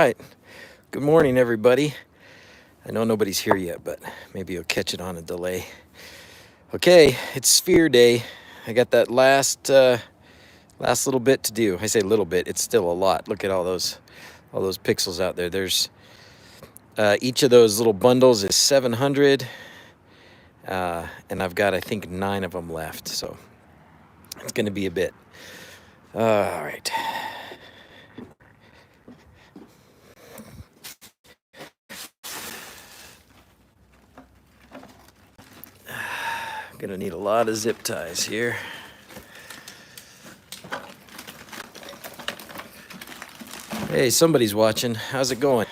right. Good morning, everybody. I know nobody's here yet, but maybe you'll catch it on a delay. Okay, it's sphere day. I got that last little bit to do. I say little bit, it's still a lot. Look at all those pixels out there. There's each of those little bundles is 700, and I've got, I think, 9 of them left, so it's going to be a bit. All right. Gonna need a lot of zip ties here. Hey, somebody's watching. How's it going?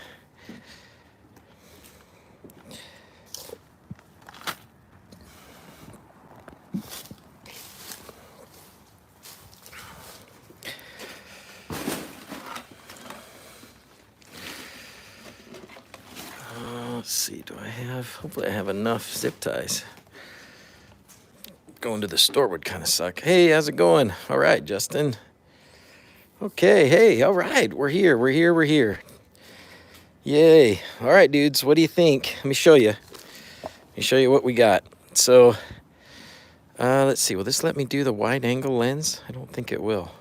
Let's see, hopefully I have enough zip ties. Going to the store would kind of suck. Hey, how's it going? All right, Justin. Okay, hey, all right, we're here. Yay. All right, dudes, what do you think? Let me show you what we got. So, let's see, will this let me do the wide angle lens? I don't think it will.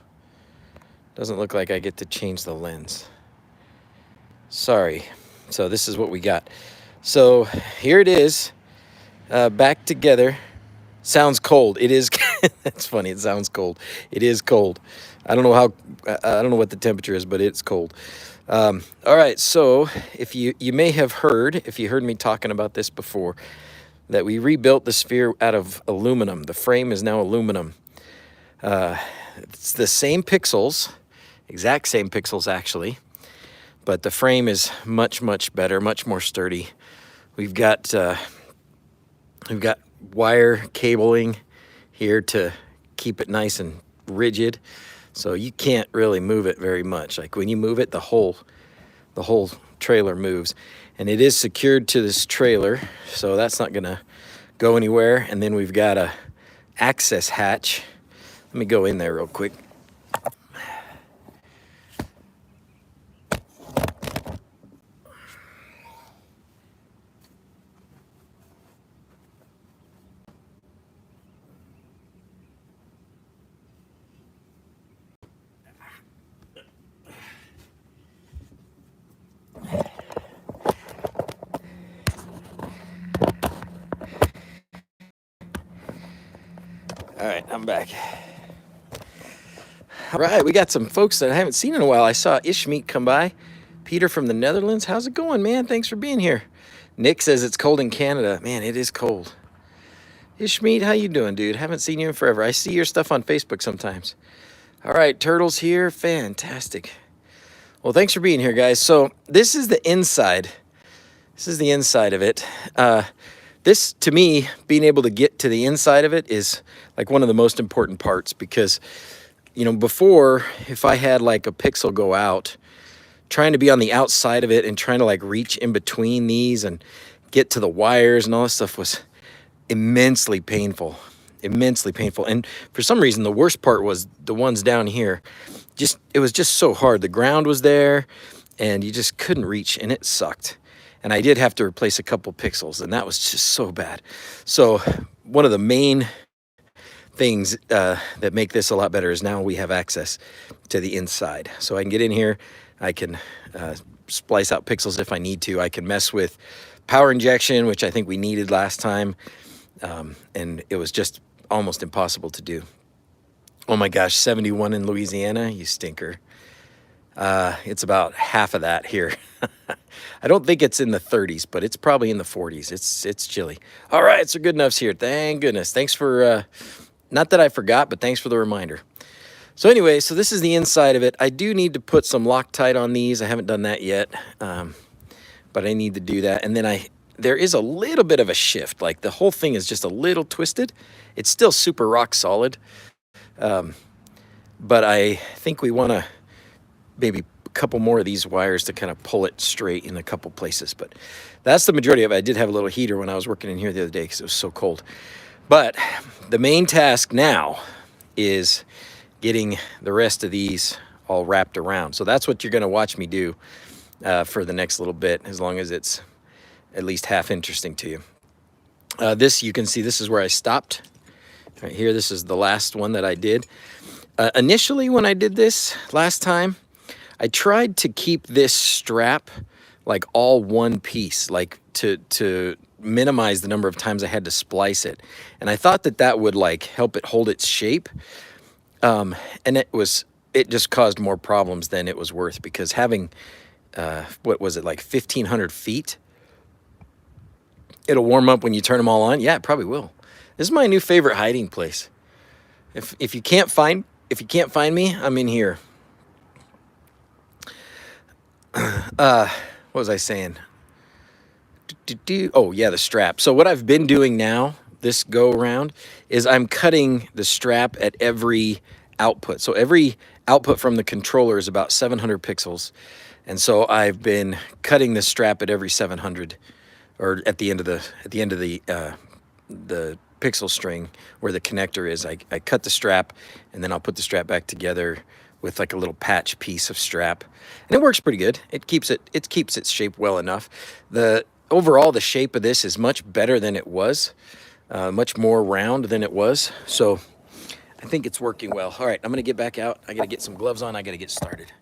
Doesn't look like I get to change the lens. Sorry. So this is what we got. So here it is, back together. Sounds cold. It is. That's funny. It sounds cold. It is cold. I don't know what the temperature is, but it's cold. All right. So if you may have heard, if you heard me talking about this before, that we rebuilt the sphere out of aluminum. The frame is now aluminum. It's the same pixels, exact same pixels actually, but the frame is much better, much more sturdy. We've got wire cabling here to keep it nice and rigid, so you can't really move it very much. Like when you move it, the whole trailer moves, and it is secured to this trailer, so that's not gonna go anywhere. And then we've got a access hatch. Let me go in there real quick. All right, I'm back. All right, we got some folks that I haven't seen in a while. I saw Ishmeet come by. Peter from the Netherlands. How's it going, man? Thanks for being here. Nick says it's cold in Canada. Man, it is cold. Ishmeet, how you doing, dude? Haven't seen you in forever. I see your stuff on Facebook sometimes. All right, Turtle's here. Fantastic. Well, thanks for being here, guys. So this is the inside. This is the inside of it. This, to me, being able to get to the inside of it is like one of the most important parts, because, you know, before, if I had like a pixel go out, trying to be on the outside of it and trying to like reach in between these and get to the wires and all this stuff was immensely painful. And for some reason, the worst part was the ones down here. It was just so hard. The ground was there and you just couldn't reach, and it sucked. And I did have to replace a couple pixels, and that was just so bad. So one of the main things that make this a lot better is now we have access to the inside. So I can get in here, I can splice out pixels if I need to. I can mess with power injection, which I think we needed last time, and it was just almost impossible to do. Oh my gosh, 71 in Louisiana, you stinker. It's about half of that here. I don't think it's in the 30s, but it's probably in the 40s. It's chilly. All right, so good enough's here. Thank goodness. Thanks for, not that I forgot, but thanks for the reminder. So anyway, so this is the inside of it. I do need to put some Loctite on these. I haven't done that yet, but I need to do that. And then there is a little bit of a shift. Like the whole thing is just a little twisted. It's still super rock solid, but I think we want to maybe a couple more of these wires to kind of pull it straight in a couple places. But that's the majority of it. I did have a little heater when I was working in here the other day because it was so cold. But the main task now is getting the rest of these all wrapped around. So that's what you're going to watch me do for the next little bit, as long as it's at least half interesting to you. This, you can see, this is where I stopped. Right here, this is the last one that I did. Initially, when I did this last time, I tried to keep this strap like all one piece, like to minimize the number of times I had to splice it. And I thought that that would like help it hold its shape. And it just caused more problems than it was worth, because having, what was it, like 1,500 feet? It'll warm up when you turn them all on. Yeah, it probably will. This is my new favorite hiding place. If you can't find me, I'm in here. What was I saying? Oh yeah, the strap. So what I've been doing now, this go around, is I'm cutting the strap at every output. So every output from the controller is about 700 pixels, and so I've been cutting the strap at every 700, or at the end of the pixel string where the connector is. I cut the strap, and then I'll put the strap back together with like a little patch piece of strap, and it works pretty good. It keeps its shape well enough. Overall, the shape of this is much better than it was, much more round than it was. So I think it's working well. All right, I'm gonna get back out. I gotta get some gloves on. I gotta get started.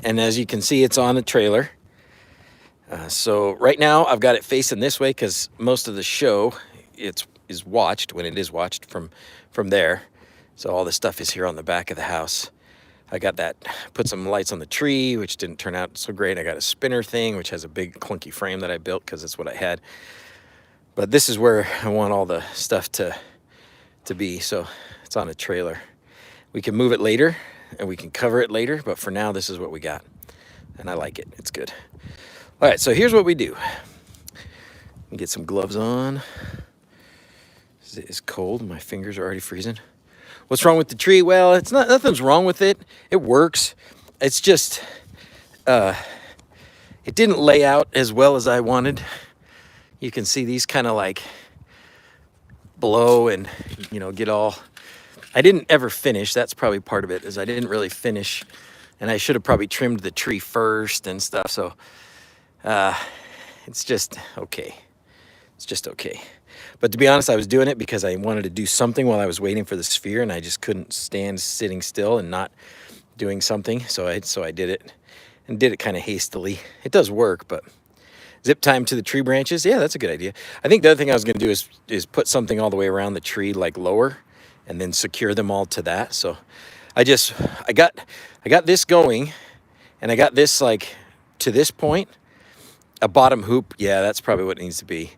And as you can see, it's on a trailer. So right now I've got it facing this way because most of the show is watched, when it is watched, from there. So all the stuff is here on the back of the house. I got that, put some lights on the tree, which didn't turn out so great. I got a spinner thing, which has a big clunky frame that I built because it's what I had. But this is where I want all the stuff to be. So it's on a trailer. We can move it later and we can cover it later, but for now, this is what we got. And I like it, it's good. All right, so here's what we do. Get some gloves on. It's cold, my fingers are already freezing. What's wrong with the tree? Well, it's not, nothing's wrong with it. It works. It's just, it didn't lay out as well as I wanted. You can see these kind of like blow and, get all, I didn't ever finish. That's probably part of it, is I didn't really finish, and I should have probably trimmed the tree first and stuff. So it's just okay. It's just okay. But to be honest, I was doing it because I wanted to do something while I was waiting for the sphere, and I just couldn't stand sitting still and not doing something. So I did it, and did it kind of hastily. It does work, but zip tie them to the tree branches. Yeah, that's a good idea. I think the other thing I was going to do is put something all the way around the tree, like lower, and then secure them all to that. So I got this going, and I got this like to this point. A bottom hoop, yeah, that's probably what it needs to be.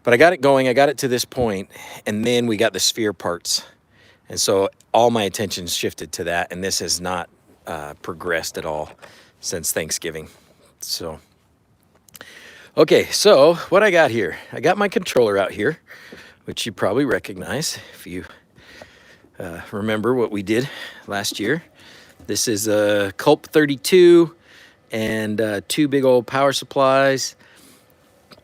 But I got it going, I got it to this point, and then we got the sphere parts. And so all my attention shifted to that, and this has not progressed at all since Thanksgiving. So, okay, so what I got here, I got my controller out here, which you probably recognize if you remember what we did last year. This is a Culp 32 and 2 big old power supplies,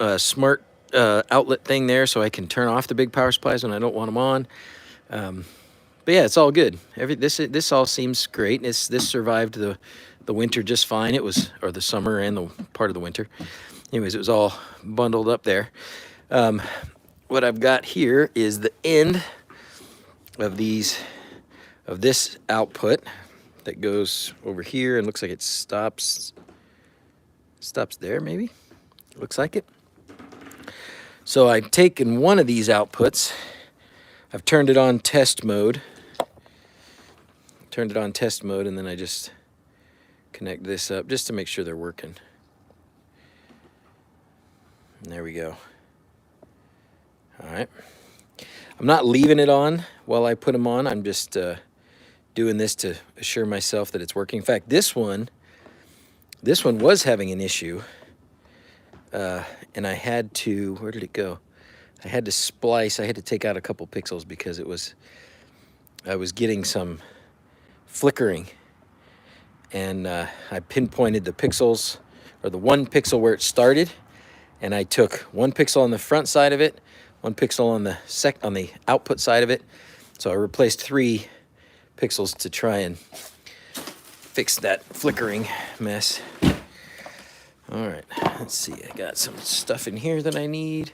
a smart outlet thing there so I can turn off the big power supplies when I don't want them on. But yeah, it's all good. This all seems great. This survived the winter just fine. It was, or the summer and the part of the winter. Anyways, it was all bundled up there. What I've got here is the end of this output that goes over here and looks like it stops there, maybe. Looks like it. So I've taken one of these outputs, I've turned it on test mode, and then I just connect this up just to make sure they're working. And there we go. All right. I'm not leaving it on while I put them on. I'm just doing this to assure myself that it's working. In fact, this one was having an issue. And I had to, where did it go? I had to splice, I had to take out a couple pixels because I was getting some flickering. and I pinpointed the pixels, or the 1 pixel where it started, and I took 1 pixel on the front side of it, 1 pixel on the output side of it. So I replaced 3 pixels to try and fix that flickering mess. All right, let's see. I got some stuff in here that I need.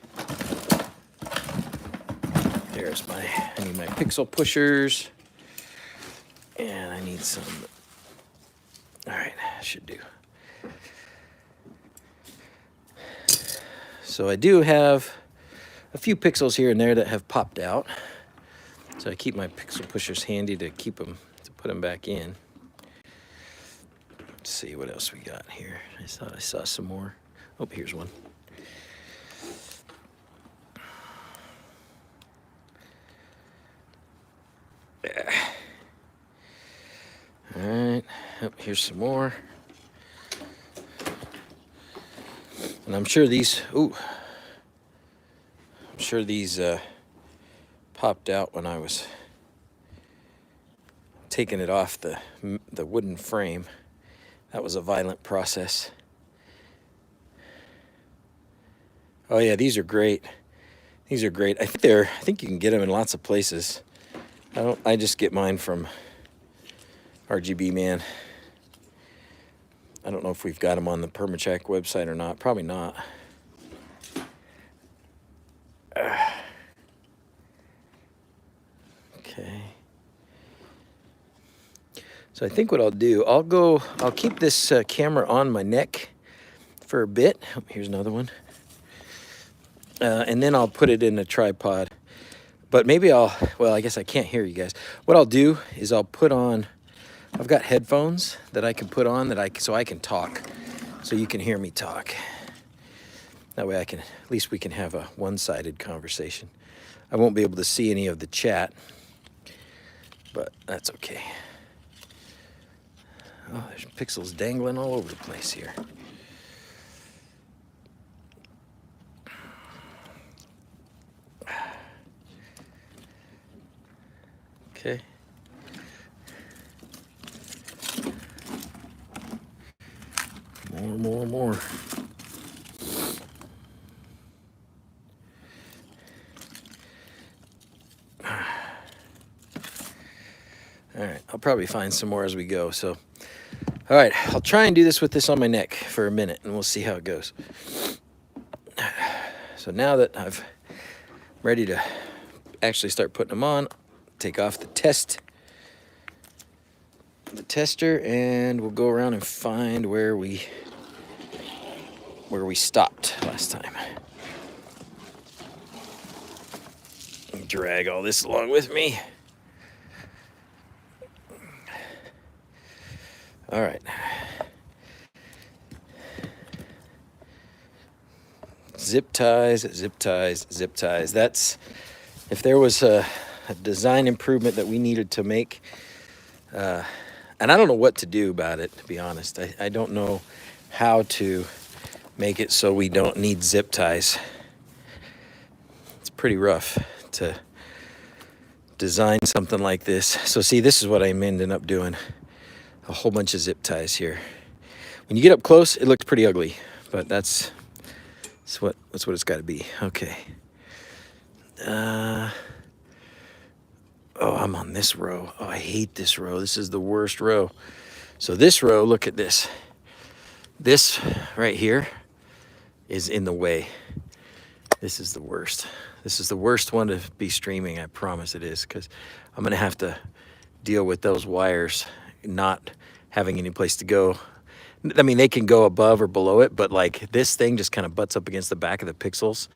There's I need my pixel pushers, and I need some. All right, should do. So I do have a few pixels here and there that have popped out. So I keep my pixel pushers handy to put them back in. Let's see what else we got here. I thought I saw some more. Oh, here's one. All right, oh, here's some more. And I'm sure these, popped out when I was taking it off the wooden frame. That was a violent process. Oh yeah, these are great. These are great. I think you can get them in lots of places. I just get mine from RGB Man. I don't know if we've got them on the Permacheck website or not. Probably not. Okay. So I think what I'll do, I'll keep this camera on my neck for a bit. Oh, here's another one. And then I'll put it in a tripod. But maybe well, I guess I can't hear you guys. What I'll do is I've got headphones that I can put on so I can talk, so you can hear me talk. That way at least we can have a one-sided conversation. I won't be able to see any of the chat, but that's okay. Oh, there's pixels dangling all over the place here. Okay. More. All right, I'll probably find some more as we go. So, all right, I'll try and do this with this on my neck for a minute, and we'll see how it goes. So now that I'm ready to actually start putting them on, take off the tester, and we'll go around and find where we stopped last time. Drag all this along with me. All right. Zip ties. That's, if there was a design improvement that we needed to make, and I don't know what to do about it, to be honest. I don't know how to make it so we don't need zip ties. It's pretty rough to design something like this. So see, this is what I'm ending up doing. A whole bunch of zip ties here. When you get up close, it looks pretty ugly, but that's what it's got to be. Okay. Oh, I'm on this row. Oh, I hate this row. This is the worst row. So this row, look at this. This right here is in the way. This is the worst. This is the worst one to be streaming. I promise it is, because I'm going to have to deal with those wires not having any place to go. I mean, they can go above or below it, but like this thing just kind of butts up against the back of the pixels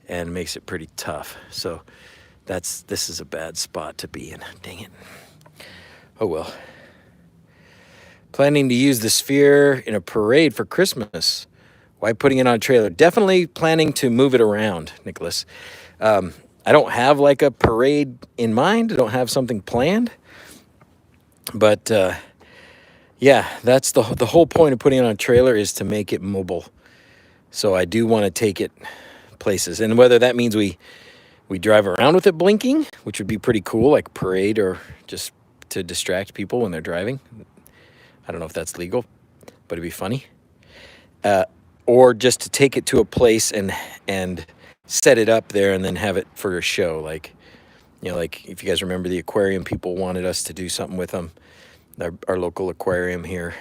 and makes it pretty tough. So this is a bad spot to be in. Dang it. Oh well. Planning to use the sphere in a parade for Christmas. Why putting it on a trailer? Definitely planning to move it around, Nicholas. I don't have like a parade in mind. I don't have something planned. But yeah, that's the whole point of putting it on a trailer, is to make it mobile. So I do want to take it places. And whether that means we drive around with it blinking, which would be pretty cool, like parade, or just to distract people when they're driving. I don't know if that's legal, but it'd be funny. Or just to take it to a place and set it up there and then have it for a show. Like, you know, like if you guys remember the aquarium, people wanted us to do something with them, our local aquarium here,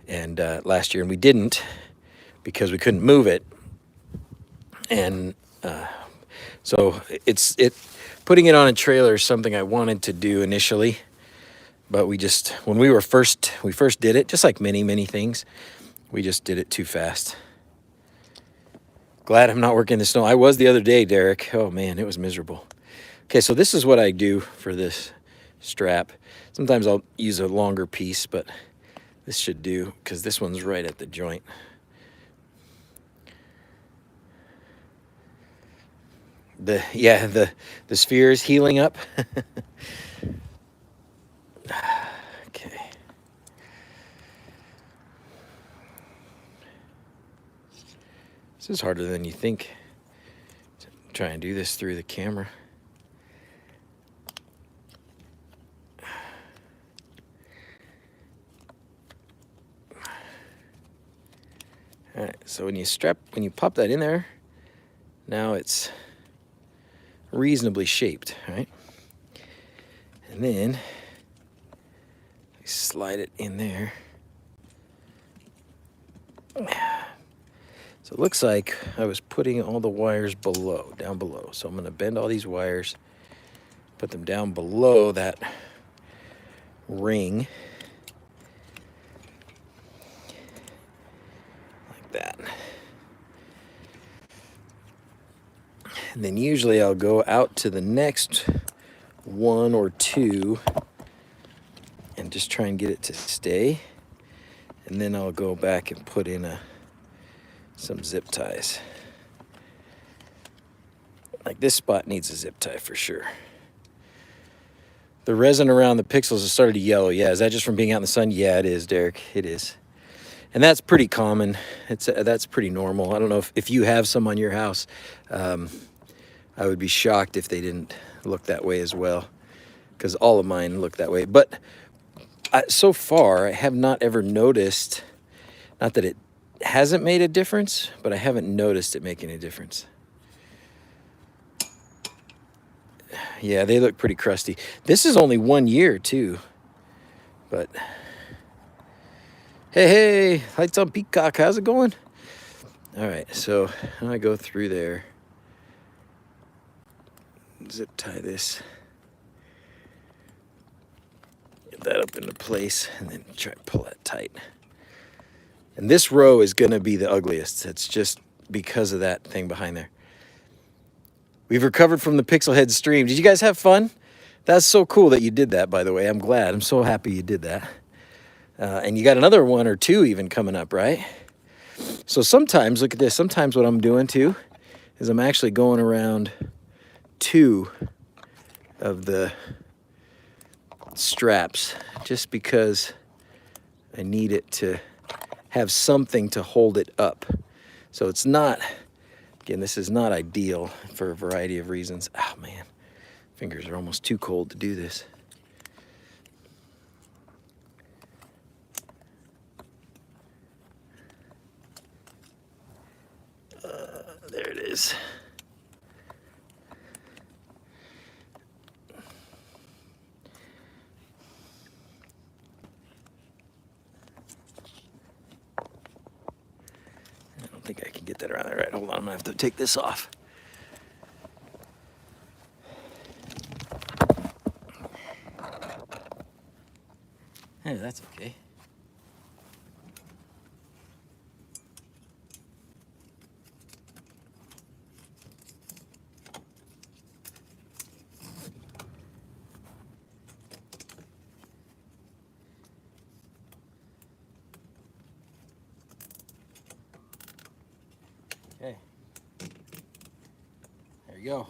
and last year, and we didn't because we couldn't move it. And so putting it on a trailer is something I wanted to do initially, but when we first did it, just like many things, we just did it too fast. Glad I'm not working in the snow. I was the other day, Derek. Oh man, it was miserable. Okay, so this is what I do for this strap. Sometimes I'll use a longer piece, but this should do because this one's right at the joint. The sphere is healing up. Okay. This is harder than you think. Try and do this through the camera. All right, so when you pop that in there, now it's reasonably shaped, right? And then I slide it in there. So it looks like I was putting all the wires down below. So I'm going to bend all these wires, put them down below that ring. Like that. And then usually I'll go out to the next one or two and just try and get it to stay. And then I'll go back and put in some zip ties. Like this spot needs a zip tie for sure. The resin around the pixels has started to yellow. Yeah, is that just from being out in the sun? Yeah, it is, Derek. It is. And that's pretty common. That's pretty normal. I don't know if you have some on your house. I would be shocked if they didn't look that way as well, because all of mine look that way. But so far, I have not ever noticed, not that it hasn't made a difference, but I haven't noticed it making a difference. Yeah, they look pretty crusty. This is only 1 year too, but hey, lights on Peacock, how's it going? All right, so I go through there, zip tie this, get that up into place, and then try to pull that tight. And this row is going to be the ugliest. It's just because of that thing behind there. We've recovered from the Pixelhead stream. Did you guys have fun? That's so cool that you did that, by the way. I'm glad. I'm so happy you did that. And you got another one or two even coming up, right? So sometimes, look at this. Sometimes what I'm doing too is I'm actually going around 2 of the straps just because I need it to have something to hold it up. So it's not, again, this is not ideal for a variety of reasons. Oh man, fingers are almost too cold to do this. There it is. I think I can get that around there. Right, hold on, I'm gonna have to take this off. Hey, that's okay. Okay. There you go.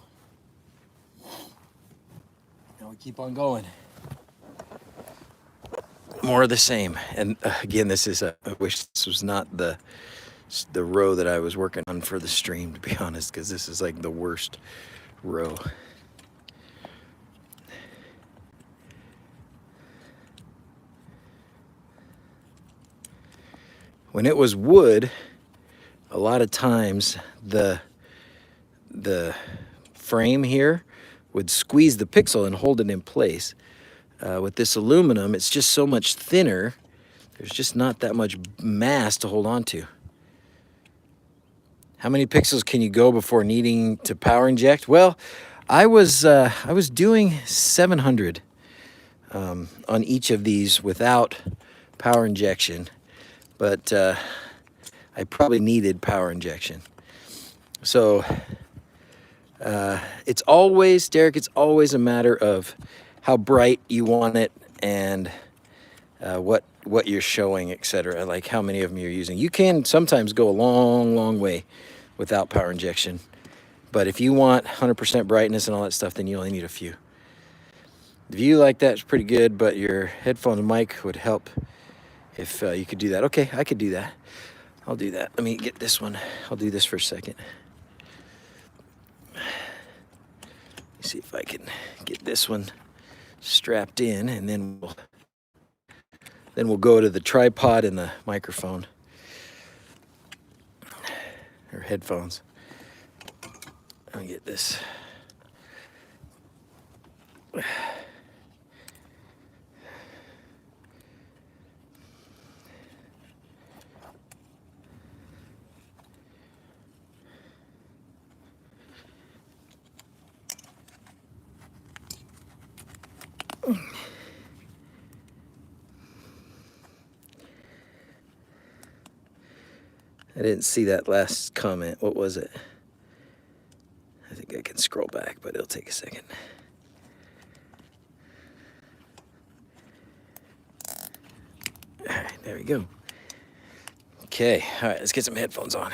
Now we keep on going. More of the same. And again, this is I wish this was not the row that I was working on for the stream, to be honest, because this is like the worst row. When it was wood, a lot of times the frame here would squeeze the pixel and hold it in place. With this aluminum, it's just so much thinner. There's just not that much mass to hold on to. How many pixels can you go before needing to power inject? Well, I was doing 700 on each of these without power injection, but I probably needed power injection. So it's always, Derek, it's always a matter of how bright you want it and what you're showing, etc. Like how many of them you're using. You can sometimes go a long way without power injection, but if you want 100% brightness and all that stuff, then you only need a few. The view like that is pretty good, but your headphone mic would help if you could do that. Okay, I could do that. I'll do that. Let me get this one. I'll do this for a second. See if I can get this one strapped in, and then we'll go to the tripod and the microphone or headphones. I'll get this. I didn't see that last comment. What was it? I think I can scroll back, but it'll take a second. All right, there we go. Okay, all right, let's get some headphones on.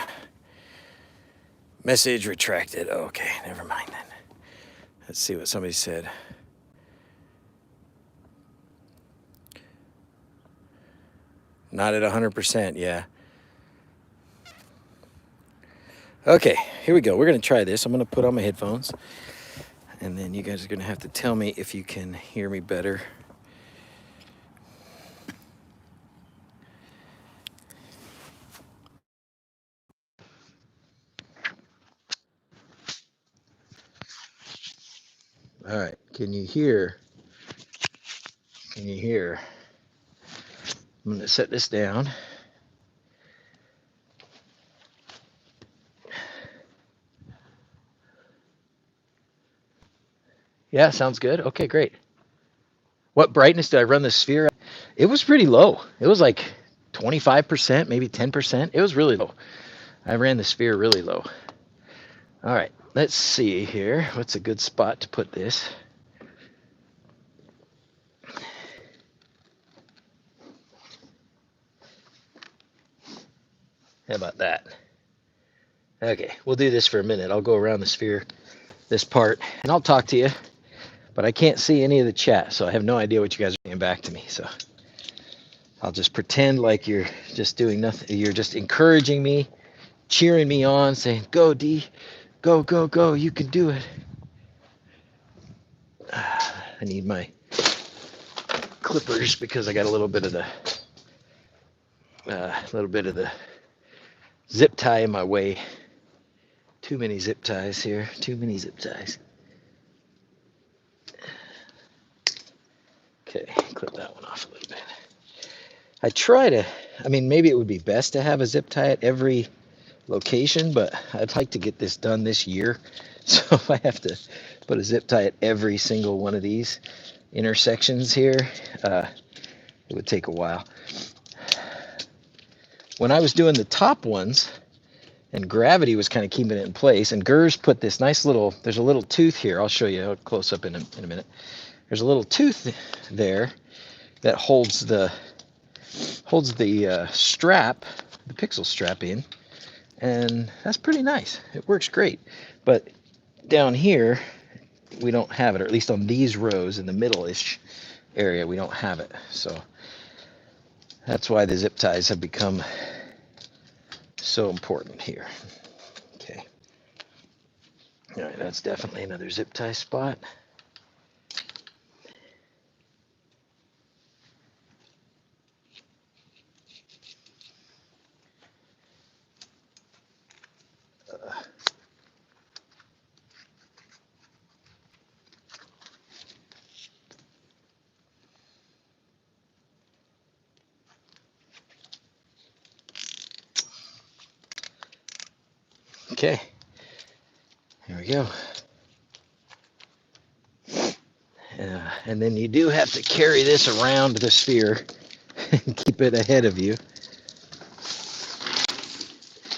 Message retracted. Okay, never mind then. Let's see what somebody said. Not at 100%, yeah. Okay, here we go. We're going to try this. I'm going to put on my headphones, and then you guys are going to have to tell me if you can hear me better. All right, can you hear? Can you hear? I'm going to set this down. Yeah, sounds good. Okay, great. What brightness did I run the sphere? It was pretty low. It was like 25%, maybe 10%. It was really low. I ran the sphere really low. All right, let's see here. What's a good spot to put this? How about that? Okay, we'll do this for a minute. I'll go around the sphere, this part, and I'll talk to you. But I can't see any of the chat, so I have no idea what you guys are saying back to me. So I'll just pretend like you're just doing nothing. You're just encouraging me, cheering me on, saying, "Go, D, go, go, go! You can do it." I need my clippers because I got a little bit of the zip tie in my way. Too many zip ties here. Too many zip ties. Okay, clip that one off a little bit. I try to, I mean, maybe it would be best to have a zip tie at every location, but I'd like to get this done this year. So if I have to put a zip tie at every single one of these intersections here, it would take a while. When I was doing the top ones, and gravity was kind of keeping it in place, and DrZzs put this nice little, there's a little tooth here. I'll show you close up in a minute. There's a little tooth there that holds the strap, the pixel strap in, and that's pretty nice. It works great. But down here, we don't have it, or at least on these rows in the middle-ish area, we don't have it. So that's why the zip ties have become so important here. Okay. All right, that's definitely another zip tie spot. Okay, here we go. And then you do have to carry this around the sphere and keep it ahead of you.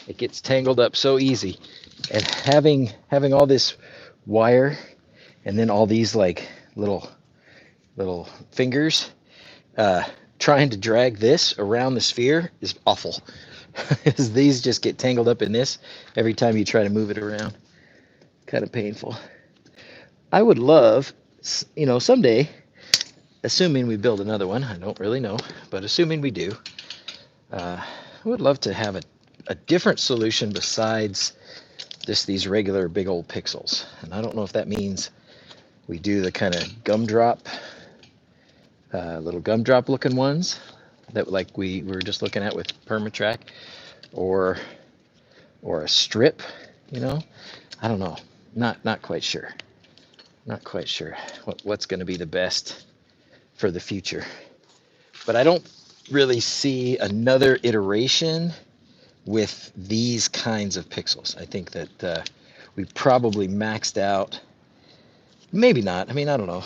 It gets tangled up so easy. And having all this wire and then all these like little fingers, trying to drag this around the sphere is awful. Because these just get tangled up in this every time you try to move it around. Kind of painful. I would love, someday, assuming we build another one, I don't really know, but assuming we do, I would love to have a different solution besides these regular big old pixels. And I don't know if that means we do the kind of gumdrop, little gumdrop looking ones that like we were just looking at with Permatrack, or a strip, I don't know. Not quite sure. Not quite sure what's going to be the best for the future. But I don't really see another iteration with these kinds of pixels. I think that we probably maxed out. Maybe not. I mean, I don't know.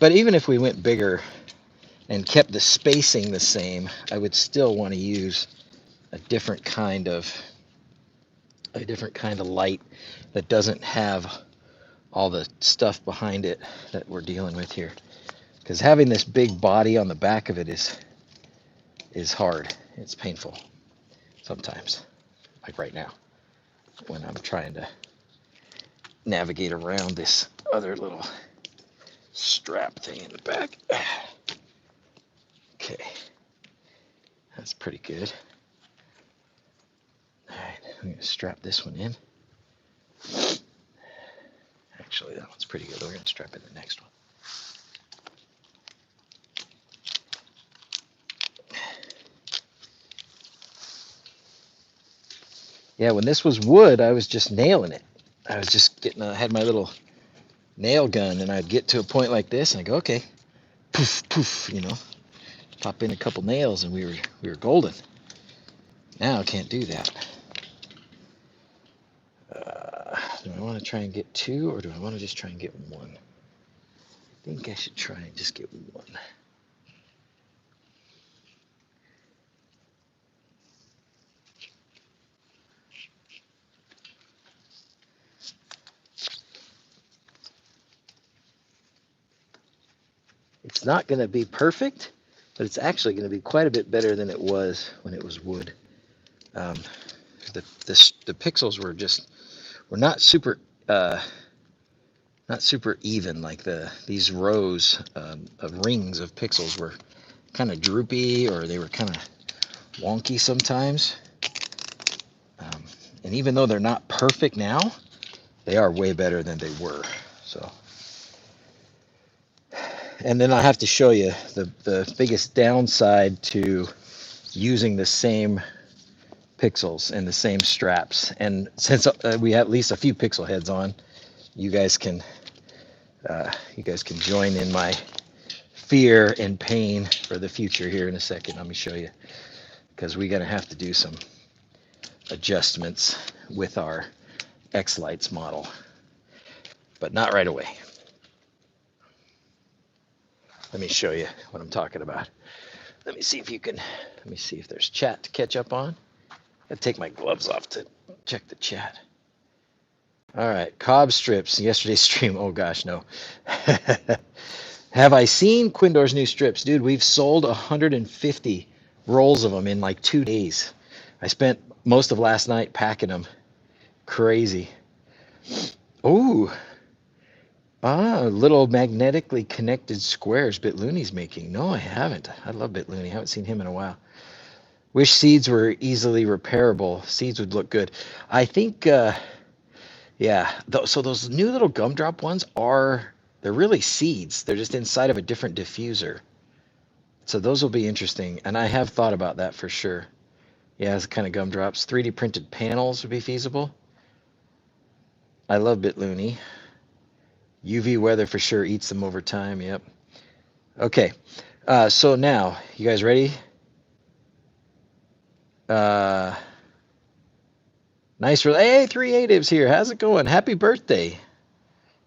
But even if we went bigger and kept the spacing the same, I would still want to use a different kind of light that doesn't have all the stuff behind it that we're dealing with here. Because having this big body on the back of it is hard. It's painful sometimes, like right now, when I'm trying to navigate around this other little strap thing in the back. Okay, that's pretty good. All right, I'm going to strap this one in. Actually, that one's pretty good. We're going to strap in the next one. Yeah, when this was wood, I was just nailing it. I was just I had my little nail gun, and I'd get to a point like this, and I go, okay, poof, poof, pop in a couple nails, and we were golden. Now I can't do that. Do I want to try and get two, or do I want to just try and get one? I think I should try and just get one. It's not going to be perfect, but it's actually going to be quite a bit better than it was when it was wood. The pixels were not super even. Like these rows of rings of pixels were kind of droopy, or they were kind of wonky sometimes. And even though they're not perfect now, they are way better than they were. So. And then I have to show you the biggest downside to using the same pixels and the same straps. And since we have at least a few pixel heads on, you guys can join in my fear and pain for the future here in a second. Let me show you, because we're going to have to do some adjustments with our X-Lights model, but not right away. Let me show you what I'm talking about. Let me see if there's chat to catch up on. I'll take my gloves off to check the chat. All right, Cobb strips, yesterday's stream. Oh gosh, no. Have I seen Quindor's new strips? Dude, we've sold 150 rolls of them in like 2 days. I spent most of last night packing them. Crazy. Ooh. Little magnetically connected squares BitLooney's making. No, I haven't. I love BitLooney. I haven't seen him in a while. Wish seeds were easily repairable. Seeds would look good. I think, yeah. So those new little gumdrop ones they're really seeds. They're just inside of a different diffuser. So those will be interesting. And I have thought about that for sure. Yeah, it's kind of gumdrops. 3D printed panels would be feasible. I love BitLooney. UV weather for sure eats them over time. Yep. Okay. So now, you guys ready? Nice. Hey, 3 here. How's it going? Happy birthday.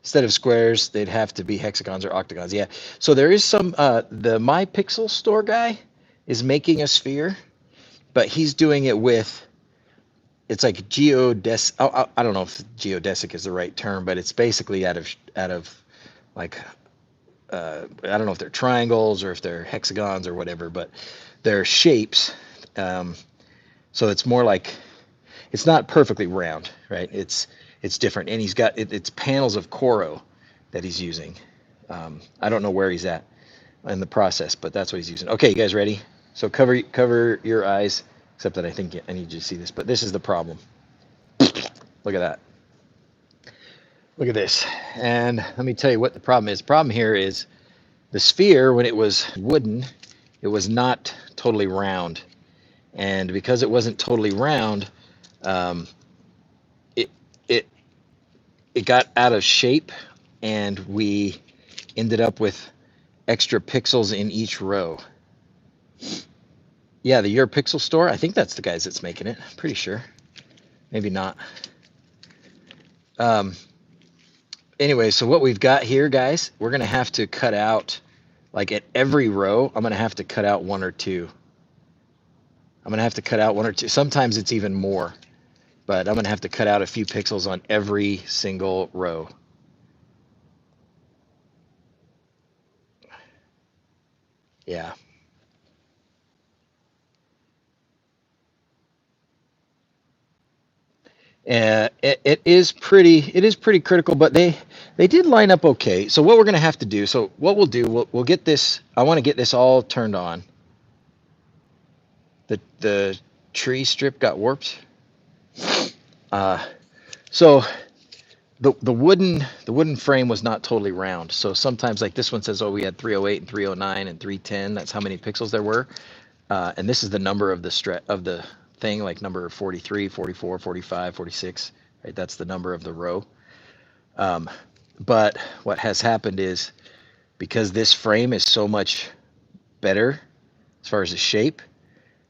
Instead of squares, they'd have to be hexagons or octagons. Yeah. So there is some, the My Pixel store guy is making a sphere, but he's doing it with, it's like geodesic. I don't know if geodesic is the right term, but it's basically out of like, I don't know if they're triangles or if they're hexagons or whatever, but they're shapes. So it's more like, it's not perfectly round, right? It's different, and he's got it's panels of Coro that he's using. I don't know where he's at in the process, but that's what he's using. Okay, you guys ready? So cover your eyes, except that I think I need you to see this. But this is the problem. Look at that. Look at this. And let me tell you what the problem is. The problem here is the sphere, when it was wooden, it was not totally round, and because it wasn't totally round, it got out of shape, and we ended up with extra pixels in each row. Yeah, the Your Pixel store. I think that's the guys that's making it. I'm pretty sure. Maybe not. Anyway, so what we've got here, guys, we're going to have to cut out, like at every row, I'm going to have to cut out one or two. I'm going to have to cut out one or two. Sometimes it's even more, but I'm going to have to cut out a few pixels on every single row. Yeah. It is pretty critical, but they did line up okay. So what we're going to have to do, so what we'll do, we'll get this, I want to get this all turned on. The tree strip got warped. So the wooden frame was not totally round. So sometimes, like this one says, oh, we had 308 and 309 and 310. That's how many pixels there were. And this is the number of the thing, like number 43, 44, 45, 46. Right? That's the number of the row. But what has happened is, because this frame is so much better as far as the shape,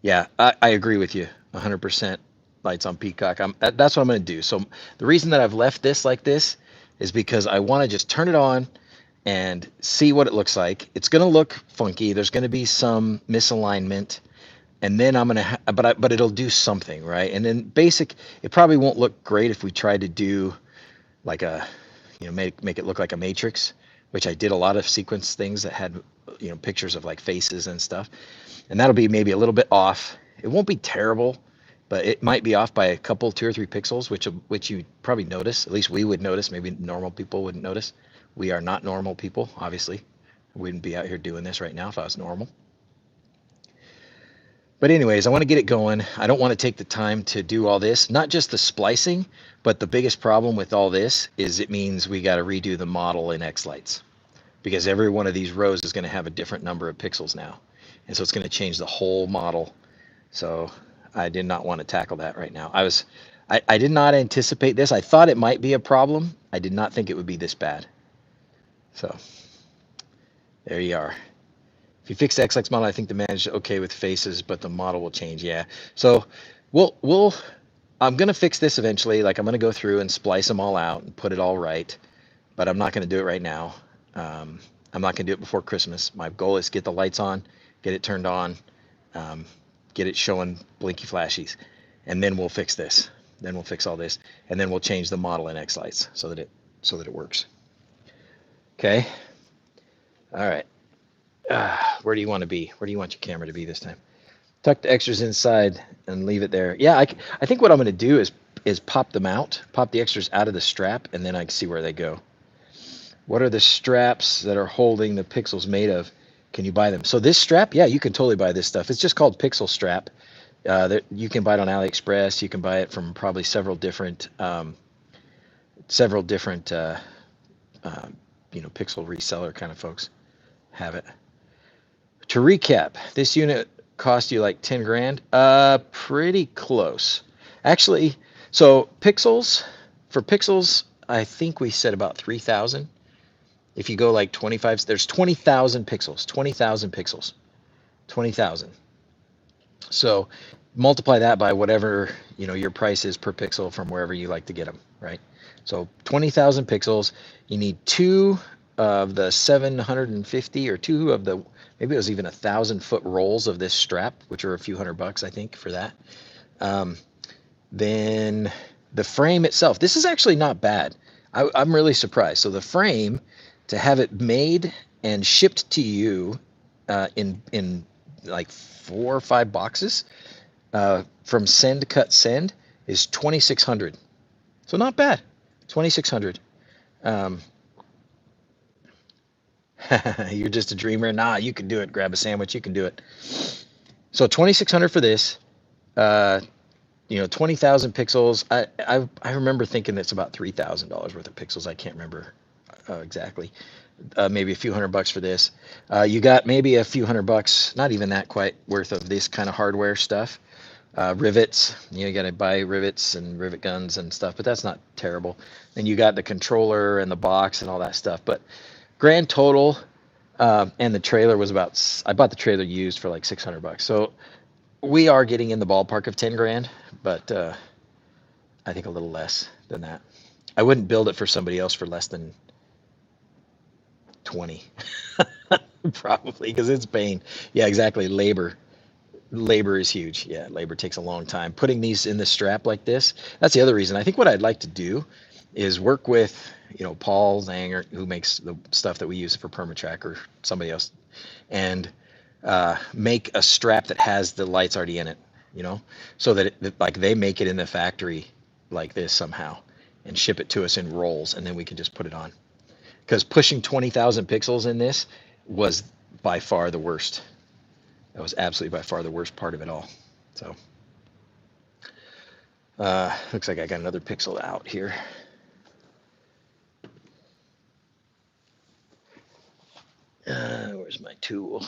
yeah, I agree with you 100%. Lights on Peacock. That's what I'm going to do. So the reason that I've left this like this is because I want to just turn it on and see what it looks like. It's going to look funky. There's going to be some misalignment, and then I'm going to, but it'll do something, right? And then it probably won't look great if we try to do like a, make it look like a matrix, which I did a lot of sequence things that had, pictures of like faces and stuff, and that'll be maybe a little bit off. It won't be terrible, but it might be off by a couple, 2 or 3 pixels, which you probably notice. At least we would notice. Maybe normal people wouldn't notice. We are not normal people, obviously. We wouldn't be out here doing this right now if I was normal. But anyways, I want to get it going. I don't want to take the time to do all this, not just the splicing, but the biggest problem with all this is it means we got to redo the model in X-Lights, because every one of these rows is going to have a different number of pixels now. And so it's going to change the whole model. So I did not want to tackle that right now. I did not anticipate this. I thought it might be a problem. I did not think it would be this bad. So there you are. If you fix the X-Lights model, I think the manage okay with faces, but the model will change. Yeah. So I'm going to fix this eventually. Like, I'm going to go through and splice them all out and put it all right, but I'm not going to do it right now. I'm not going to do it before Christmas. My goal is to get the lights on, get it turned on, get it showing blinky flashies, and then we'll fix this. Then we'll fix all this, and then we'll change the model in X-Lights so that it works. Okay. All right. Where do you want to be? Where do you want your camera to be this time? Tuck the extras inside and leave it there. Yeah, I think what I'm going to do is pop them out, pop the extras out of the strap, and then I can see where they go. What are the straps that are holding the pixels made of? Can you buy them? So this strap, yeah, you can totally buy this stuff. It's just called Pixel Strap. You can buy it on AliExpress. You can buy it from probably several different pixel reseller kind of folks have it. To recap, this unit cost you like 10 grand. Pretty close, actually. So for pixels, I think we said about 3,000. If you go like 25, there's 20,000 pixels. 20,000 pixels. 20,000. So multiply that by whatever, you know, your price is per pixel from wherever you like to get them, right? So 20,000 pixels, you need two of the 750 or two of the, maybe it was even 1,000-foot rolls of this strap, which are a few $100, I think, for that. Then the frame itself, this is actually not bad. I'm really surprised. So the frame, to have it made and shipped to you in like 4 or 5 boxes from Send Cut Send is 2,600. So not bad. 2,600. You're just a dreamer. Nah, you can do it. Grab a sandwich. You can do it. So 2,600 for this. You know, 20,000 pixels. I remember thinking it's about $3,000 worth of pixels. I can't remember exactly. Maybe a few $100 for this. You got maybe a few $100, not even that quite worth of this kind of hardware stuff. Rivets, you got to buy rivets and rivet guns and stuff, but that's not terrible. Then you got the controller and the box and all that stuff. But grand total, and the trailer was about, I bought the trailer used for like $600. So we are getting in the ballpark of 10 grand, but I think a little less than that. I wouldn't build it for somebody else for less than 20, probably, because it's pain. Yeah, exactly. Labor is huge. Yeah, labor takes a long time. Putting these in the strap like this, that's the other reason. I think what I'd like to do is work with, you know, Paul Zanger, who makes the stuff that we use for Permatrack, or somebody else, and make a strap that has the lights already in it, you know, so that like they make it in the factory like this somehow and ship it to us in rolls, and then we can just put it on. Because pushing 20,000 pixels in this was by far the worst. That was absolutely by far the worst part of it all. So looks like I got another pixel out here. Where's my tool?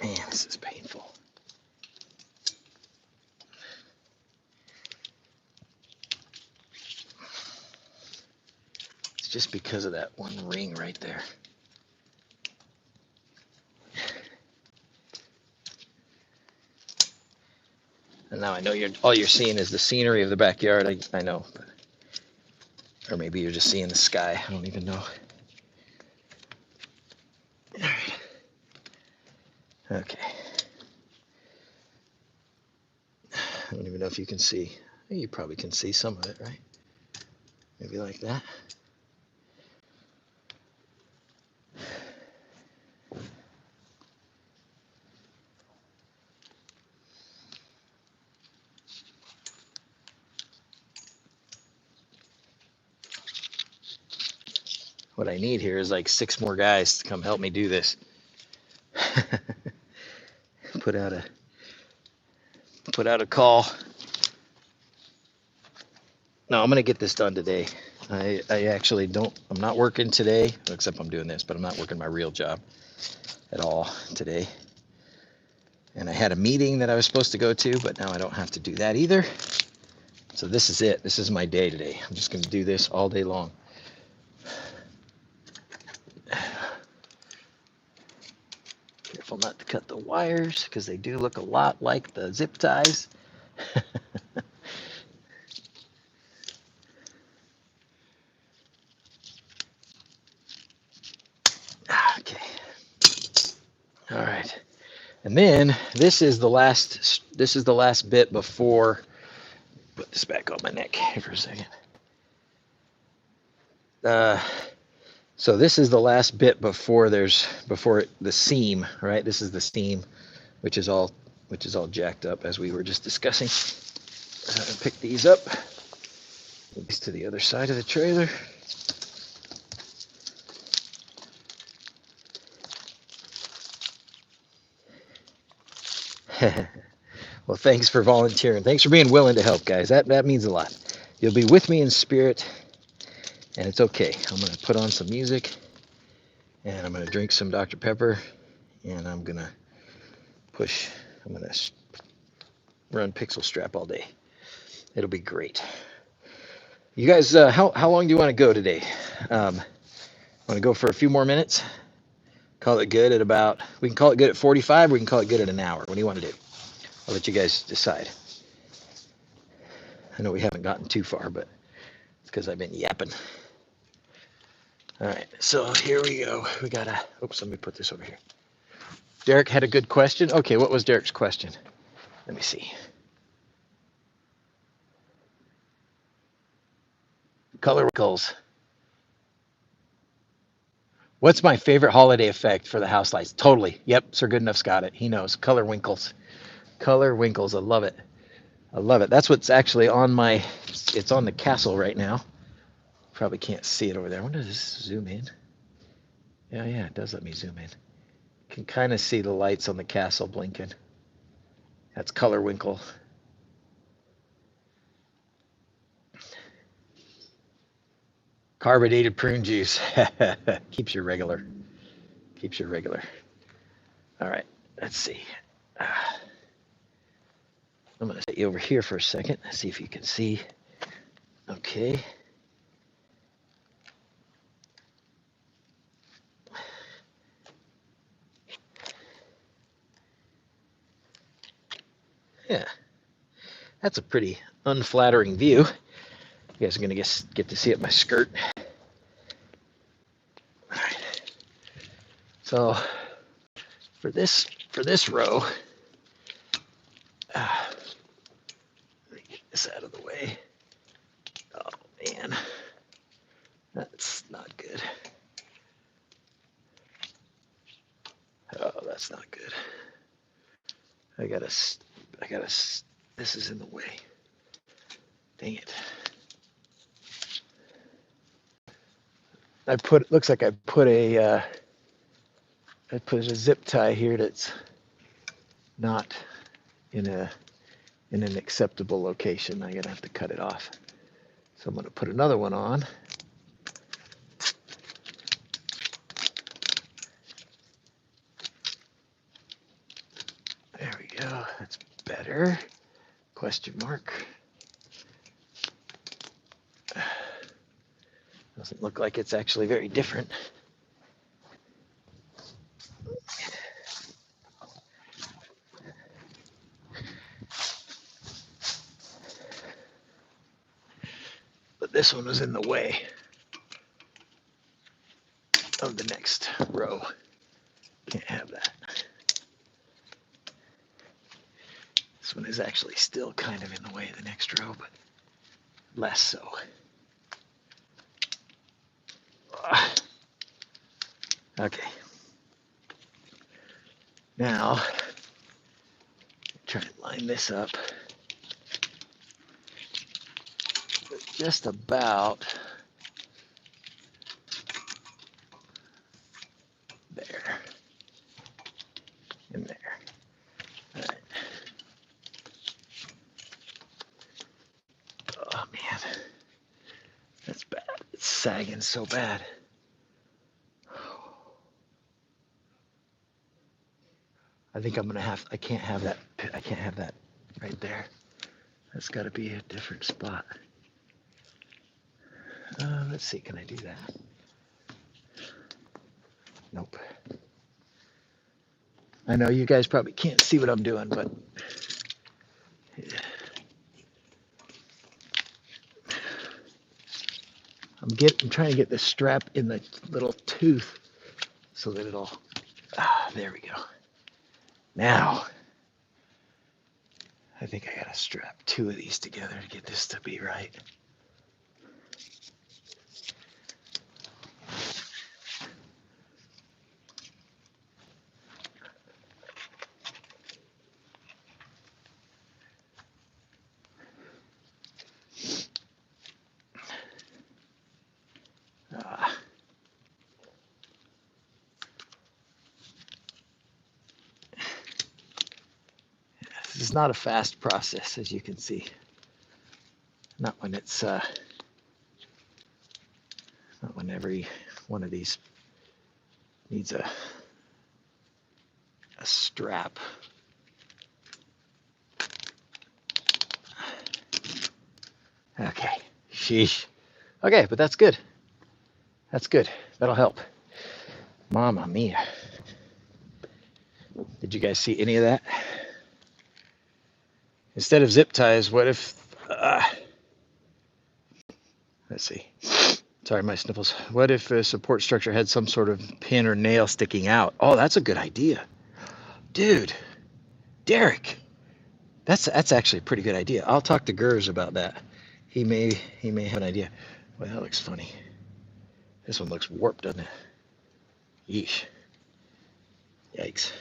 Man, this is painful. It's just because of that one ring right there. And now I know all you're seeing is the scenery of the backyard. I know, but, or maybe you're just seeing the sky. I don't even know. All right. Okay. I don't even know if you can see. You probably can see some of it, right? Maybe like that. What I need here is like 6 more guys to come help me do this. Put out a call. No, I'm gonna get this done today. I actually don't. I'm not working today, except I'm doing this, but I'm not working my real job at all today. And I had a meeting that I was supposed to go to, but now I don't have to do that either. So this is it. This is my day today. I'm just gonna do this all day long. Careful not to cut the wires, because they do look a lot like the zip ties. Okay. All right. And then this is the last bit before, put this back on my neck here for a second. So this is the last bit before the seam, right? This is the seam, which is all jacked up, as we were just discussing. Pick these up. Move these to the other side of the trailer. Well, thanks for volunteering. Thanks for being willing to help, guys. That means a lot. You'll be with me in spirit, and it's okay. I'm going to put on some music, and I'm going to drink some Dr. Pepper, and I'm going to run Pixel Strap all day. It'll be great. You guys, how long do you want to go today? Want to go for a few more minutes? Call it good at we can call it good at 45, or we can call it good at an hour. What do you want to do? I'll let you guys decide. I know we haven't gotten too far, but it's because I've been yapping. All right, so here we go. We gotta, oops, let me put this over here. Derek had a good question. Okay, what was Derek's question? Let me see. Color wrinkles. What's my favorite holiday effect for the house lights? Totally. Yep, Sir Goodenough's got it. He knows. Color winkles. Color winkles. I love it. I love it. That's what's actually on it's on the castle right now. Probably can't see it over there. I wonder if this zoom in. Yeah, it does let me zoom in. Can kind of see the lights on the castle blinking. That's color winkle. Carbonated prune juice. Keeps you regular. Keeps you regular. All right, let's see. I'm going to set you over here for a second. See if you can see. Okay. Yeah. That's a pretty unflattering view. You guys are going to get to see it in my skirt. All right. So for this row, let me get this out of the way. Oh man, that's not good. Oh, that's not good. I gotta, this is in the way. Dang it. Looks like I put a zip tie here that's not in an acceptable location. I'm gonna have to cut it off. So I'm gonna put another one on. There we go, that's better. Question mark. Doesn't look like it's actually very different. But this one was in the way of the next row. Can't have that. This one is actually still kind of in the way of the next row, but less so. Okay. Now, try and line this up. Just about there and there. All right. Oh man, that's bad. It's sagging so bad. I think I can't have that right there. That's got to be a different spot. Let's see, can I do that? Nope. I know you guys probably can't see what I'm doing, but yeah. I'm trying to get the strap in the little tooth so that it'll, there we go. Now, I think I gotta strap two of these together to get this to be right. is not a fast process, as you can see. Not when it's not when every one of these needs a strap. Okay, sheesh. Okay, but that's good. That's good. That'll help. Mamma mia. Did you guys see any of that? Instead of zip ties, what if, let's see. Sorry, my sniffles. What if a support structure had some sort of pin or nail sticking out? Oh, that's a good idea. Dude, Derek, that's actually a pretty good idea. I'll talk to DrZzs about that. He may have an idea. Well, that looks funny. This one looks warped, doesn't it? Yeesh. Yikes.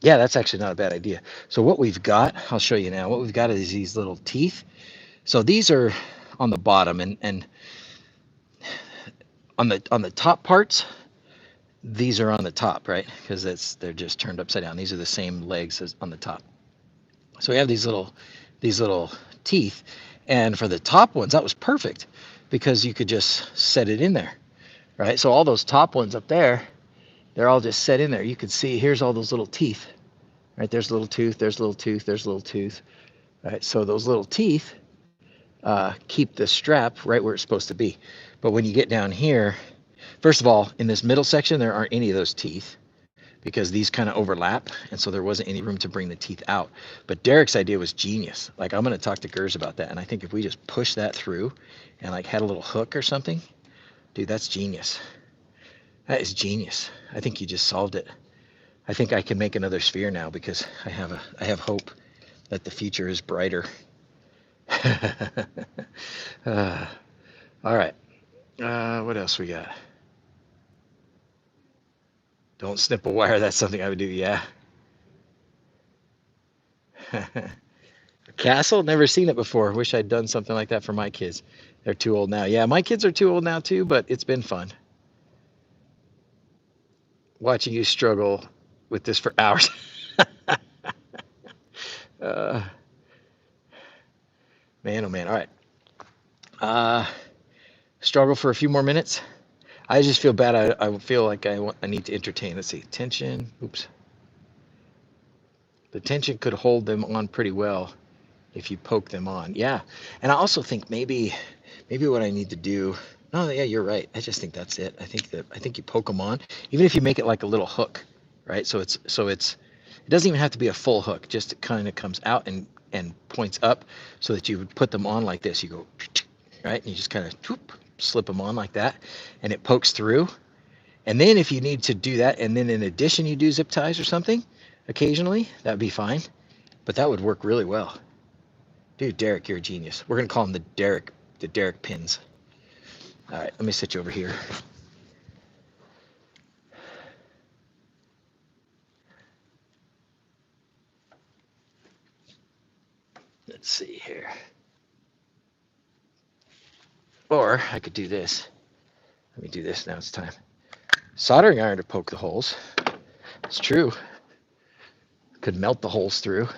Yeah, that's actually not a bad idea. So what we've got, I'll show you now. What we've got is these little teeth. So these are on the bottom, and on the top parts, these are on the top, right? Because they're just turned upside down. These are the same legs as on the top. So we have these little teeth, and for the top ones, that was perfect because you could just set it in there, right? So all those top ones up there, they're all just set in there. You can see here's all those little teeth, right? There's a little tooth, there's a little tooth, there's a little tooth, right? So those little teeth keep the strap right where it's supposed to be. But when you get down here, first of all, in this middle section, there aren't any of those teeth because these kind of overlap, and so there wasn't any room to bring the teeth out. But Derek's idea was genius. Like, I'm going to talk to DrZzs about that, and I think if we just push that through and like had a little hook or something, dude, that's genius. That is genius. I think you just solved it. I think I can make another sphere now because I have hope that the future is brighter. All right. What else we got? Don't snip a wire. That's something I would do. Yeah. Castle? Never seen it before. Wish I'd done something like that for my kids. They're too old now. Yeah, my kids are too old now too, but it's been fun. Watching you struggle with this for hours. Man, oh man. All right. Struggle for a few more minutes. I just feel bad. I feel like I need to entertain. Let's see. Tension. Oops. The tension could hold them on pretty well if you poke them on. Yeah. And I also think maybe what I need to do. Oh yeah, you're right. I just think that's it. I think you poke them on, even if you make it like a little hook, right? So it doesn't even have to be a full hook. Just it kind of comes out and points up, so that you would put them on like this. You go right, and you just kind of slip them on like that, and it pokes through. And then if you need to do that, and then in addition you do zip ties or something occasionally, that'd be fine. But that would work really well. Dude, Derek, you're a genius. We're gonna call them the Derek pins. All right, let me sit you over here. Let's see here. Or I could do this. Let me do this now. It's time. Soldering iron to poke the holes. It's true. Could melt the holes through.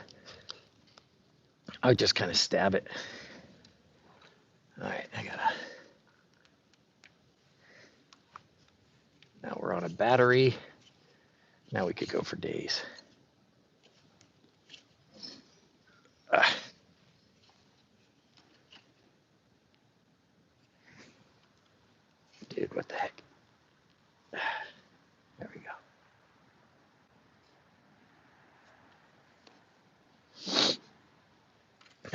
I would just kind of stab it. All right, now we're on a battery. Now we could go for days. Dude, what the heck? There we go.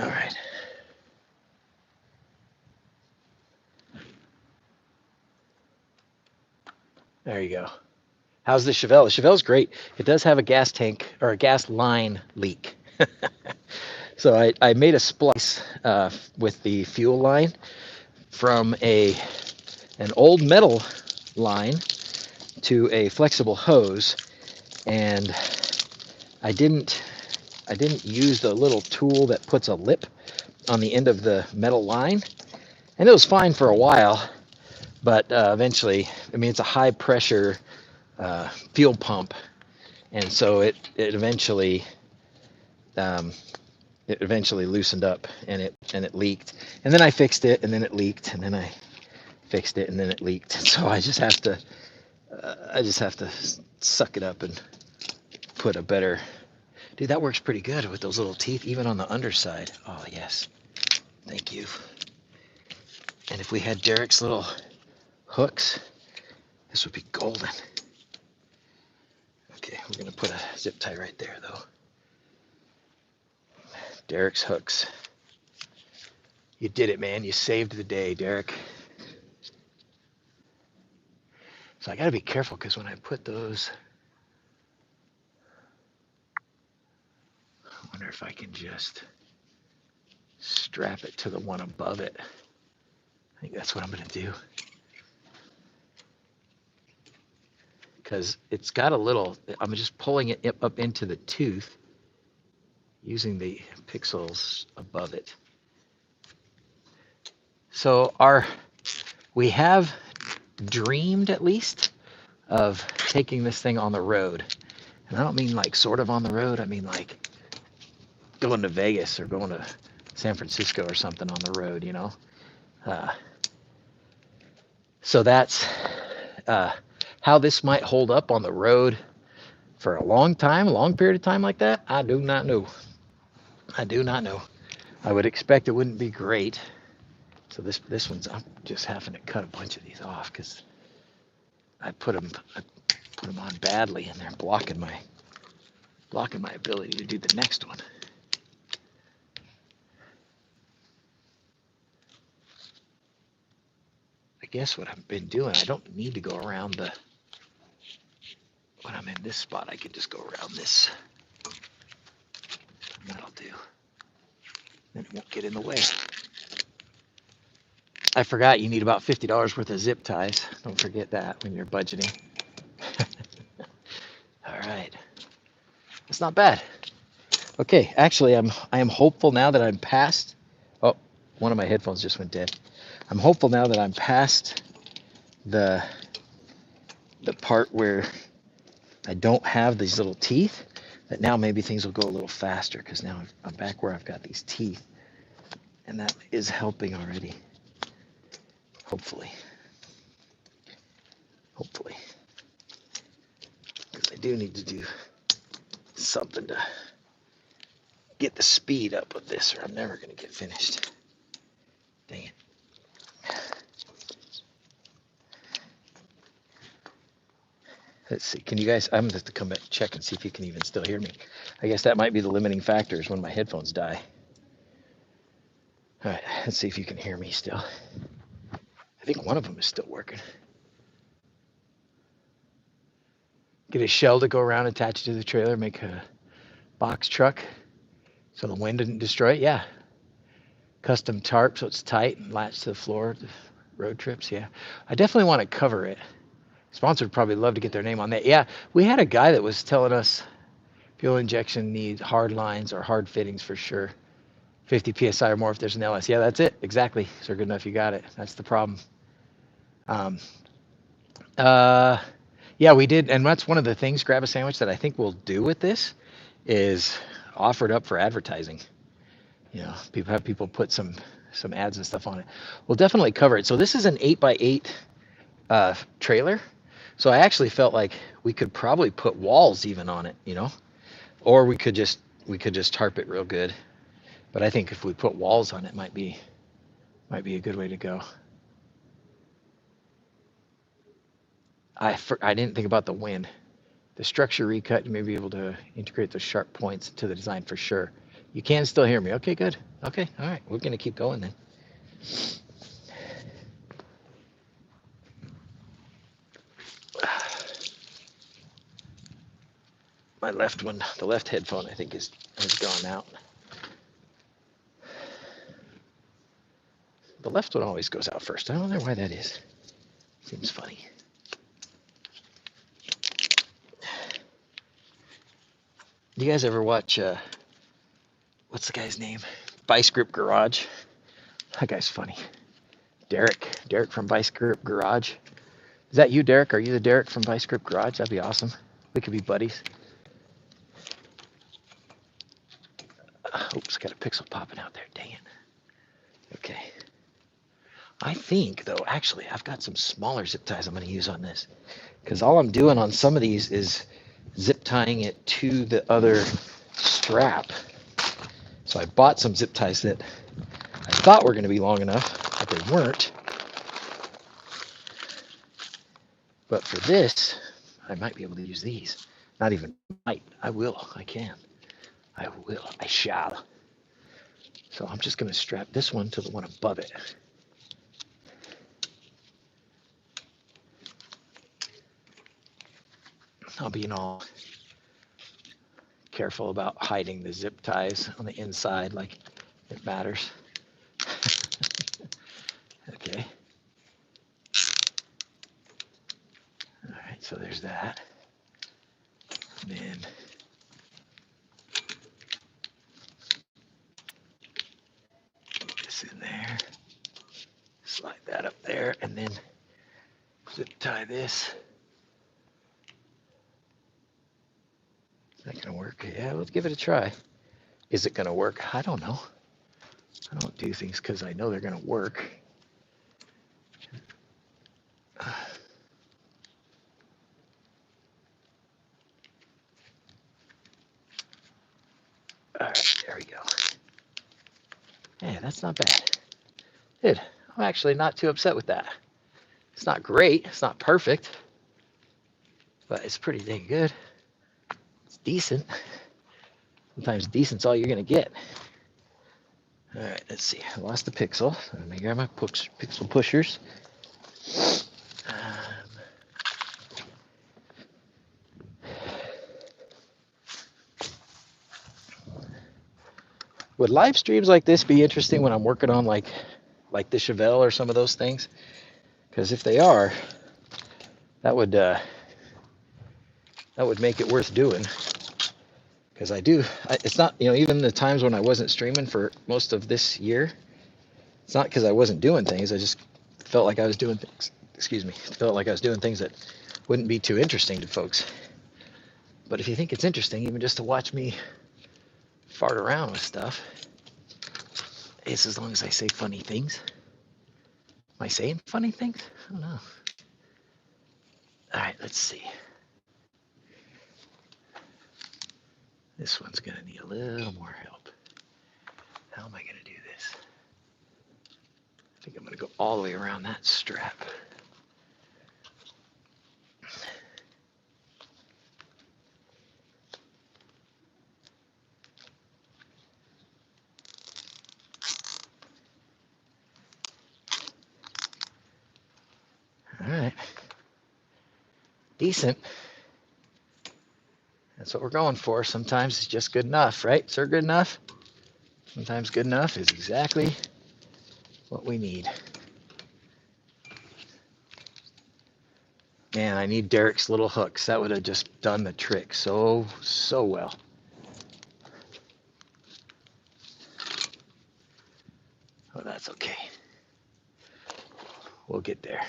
All right. There you go. How's the Chevelle? The Chevelle's great. It does have a gas tank or a gas line leak. So I made a splice with the fuel line from an old metal line to a flexible hose, and I didn't use the little tool that puts a lip on the end of the metal line, and it was fine for a while. But eventually, I mean, it's a high pressure fuel pump, And so it eventually loosened up, and it leaked. And then I fixed it, and then it leaked, and then I fixed it, and then it leaked. So I just have to suck it up and put a better. Dude, that works pretty good with those little teeth, even on the underside. Oh yes, thank you. And if we had Derek's little hooks, this would be golden. Okay, we're gonna put a zip tie right there though. Derek's hooks. You did it, man. You saved the day, Derek. So I gotta be careful, because when I put those, I wonder if I can just strap it to the one above it. I think that's what I'm gonna do. Because it's got a little, I'm just pulling it up into the tooth using the pixels above it. So we have dreamed, at least, of taking this thing on the road. And I don't mean like sort of on the road, I mean like going to Vegas or going to San Francisco or something on the road, you know. So that's how this might hold up on the road for a long period of time like that. I do not know. I would expect it wouldn't be great. So this one's, I'm just having to cut a bunch of these off because I put them on badly, and they're blocking my ability to do the next one. I guess what I've been doing, I don't need to go around when I'm in this spot, I could just go around this. That'll do. Then it won't get in the way. I forgot you need about $50 worth of zip ties. Don't forget that when you're budgeting. All right. It's not bad. Okay, actually, I am hopeful now that I'm past. Oh, one of my headphones just went dead. I'm hopeful now that I'm past the part where I don't have these little teeth, that now maybe things will go a little faster, because now I'm back where I've got these teeth, and that is helping already. Hopefully. Because I do need to do something to get the speed up with this, or I'm never going to get finished. Dang it. Let's see. Can you guys, I'm going to have to come back and check and see if you can even still hear me. I guess that might be the limiting factor, is when my headphones die. All right, let's see if you can hear me still. I think one of them is still working. Get a shell to go around, attach it to the trailer, make a box truck so the wind didn't destroy it. Yeah. Custom tarp so it's tight and latched to the floor. Road trips, yeah. I definitely want to cover it. Sponsor would probably love to get their name on that. Yeah, we had a guy that was telling us fuel injection needs hard lines or hard fittings for sure. 50 PSI or more if there's an LS. Yeah, that's it. Exactly. So good enough, you got it. That's the problem. Yeah, we did. And that's one of the things, Grab a Sandwich, that I think we'll do with this is offer it up for advertising. You know, have people put some ads and stuff on it. We'll definitely cover it. So this is an 8x8 trailer. So I actually felt like we could probably put walls even on it, you know, or we could just tarp it real good. But I think if we put walls on it, might be a good way to go. I didn't think about the wind. The structure recut, you may be able to integrate those sharp points into the design for sure. You can still hear me. Okay, good. Okay, all right. We're going to keep going then. My left one, the left headphone, I think has gone out. The left one always goes out first. I don't know why that is. Seems funny. Do you guys ever watch, what's the guy's name? Vice Grip Garage. That guy's funny. Derek from Vice Grip Garage. Is that you, Derek? Are you the Derek from Vice Grip Garage? That'd be awesome. We could be buddies. Oops, got a pixel popping out there. Dang it. Okay. I think, though, actually, I've got some smaller zip ties I'm going to use on this. Because all I'm doing on some of these is zip tying it to the other strap. So I bought some zip ties that I thought were going to be long enough, but they weren't. But for this, I might be able to use these. Not even might. I will. I can. I will. I shall. So I'm just going to strap this one to the one above it. I'll be all careful about hiding the zip ties on the inside like it matters. Okay. All right, so there's that. And then put this in there. Slide that up there and then zip tie this. Is that gonna work? Yeah, let's give it a try. Is it gonna work? I don't know. I don't do things because I know they're gonna work. All right, there we go. Yeah, that's not bad. Dude, I'm actually not too upset with that. It's not great, it's not perfect, but it's pretty dang good. It's decent. Sometimes decent's all you're gonna get. All right, let's see. I lost the pixel. Let me grab my pixel pushers. Would live streams like this be interesting when I'm working on like the Chevelle or some of those things? Because if they are, that would make it worth doing. Because it's not, even the times when I wasn't streaming for most of this year, it's not because I wasn't doing things. I just felt like I was doing things. Excuse me. Felt like I was doing things that wouldn't be too interesting to folks. But if you think it's interesting, even just to watch me fart around with stuff, it's as long as I say funny things. Am I saying funny things? I don't know. All right, let's see. This one's gonna need a little more help. How am I gonna do this? I think I'm gonna go all the way around that strap. All right. Decent. That's what we're going for. Sometimes it's just good enough, right? Sir, good enough? Sometimes good enough is exactly what we need. Man, I need Derek's little hooks. That would have just done the trick so well. Oh, that's okay. We'll get there.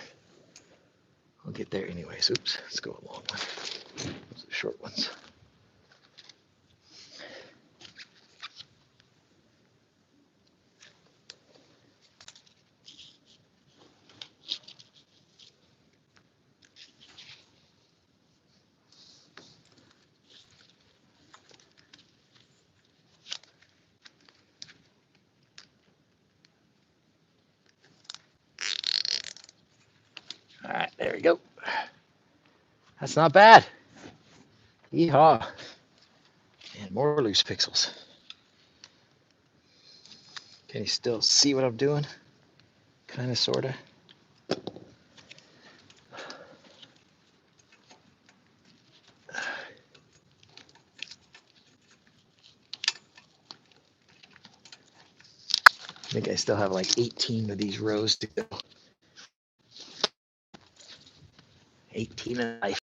We'll get there anyways. Oops, let's go a long one. Those are the short ones. All right, there we go. That's not bad. Yeehaw. And more loose pixels. Can you still see what I'm doing? Kind of, sort of. I think I still have like 18 of these rows to go. 18 of life.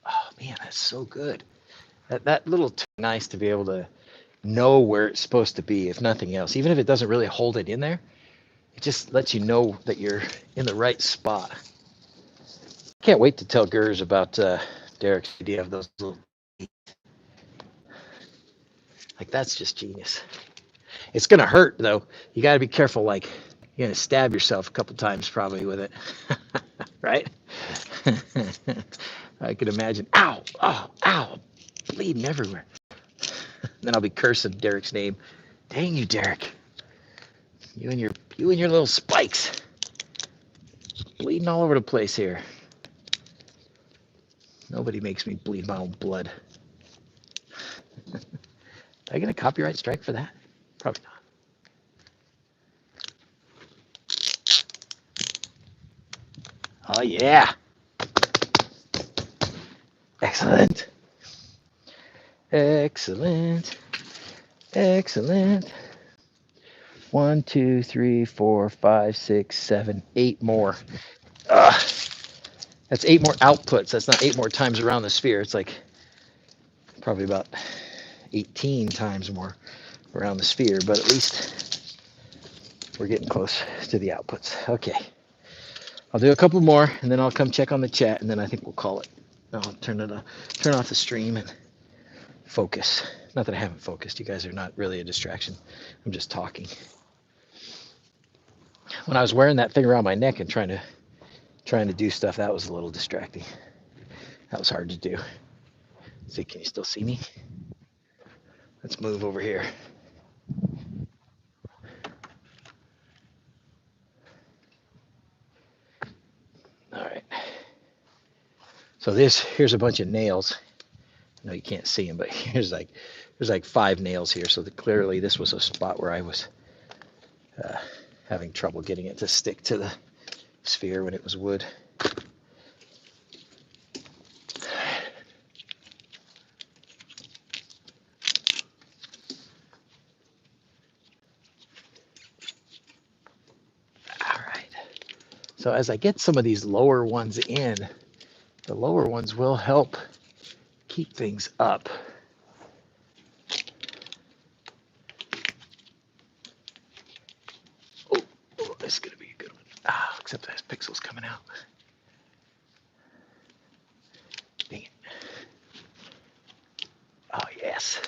Oh man, that's so good. That little nice to be able to know where it's supposed to be, if nothing else. Even if it doesn't really hold it in there, it just lets you know that you're in the right spot. Can't wait to tell Gers about Derek's idea of those little, like, that's just genius. It's gonna hurt though. You got to be careful. Like, you're gonna stab yourself a couple times probably with it, right? I could imagine. Ow! Oh! Ow! Bleeding everywhere. Then I'll be cursing Derek's name. Dang you, Derek! You and your little spikes, bleeding all over the place here. Nobody makes me bleed my own blood. Am I get a copyright strike for that? Probably not. Oh yeah! Excellent. Excellent. Excellent. 1, 2, 3, 4, 5, 6, 7, 8 more. That's 8 more outputs. That's not 8 more times around the sphere. It's like probably about 18 times more around the sphere, but at least we're getting close to the outputs. Okay. I'll do a couple more, and then I'll come check on the chat, and then I think we'll call it. I'll turn off the stream and focus. Not that I haven't focused. You guys are not really a distraction. I'm just talking. When I was wearing that thing around my neck and trying to do stuff, that was a little distracting. That was hard to do. See, can you still see me? Let's move over here. All right. So here's a bunch of nails. No, you can't see them, but there's like 5 nails here. So clearly this was a spot where I was having trouble getting it to stick to the sphere when it was wood. All right. So as I get some of these lower ones in, the lower ones will help keep things up. Oh, this is going to be a good one. Except there's pixels coming out. Dang it. Oh, yes.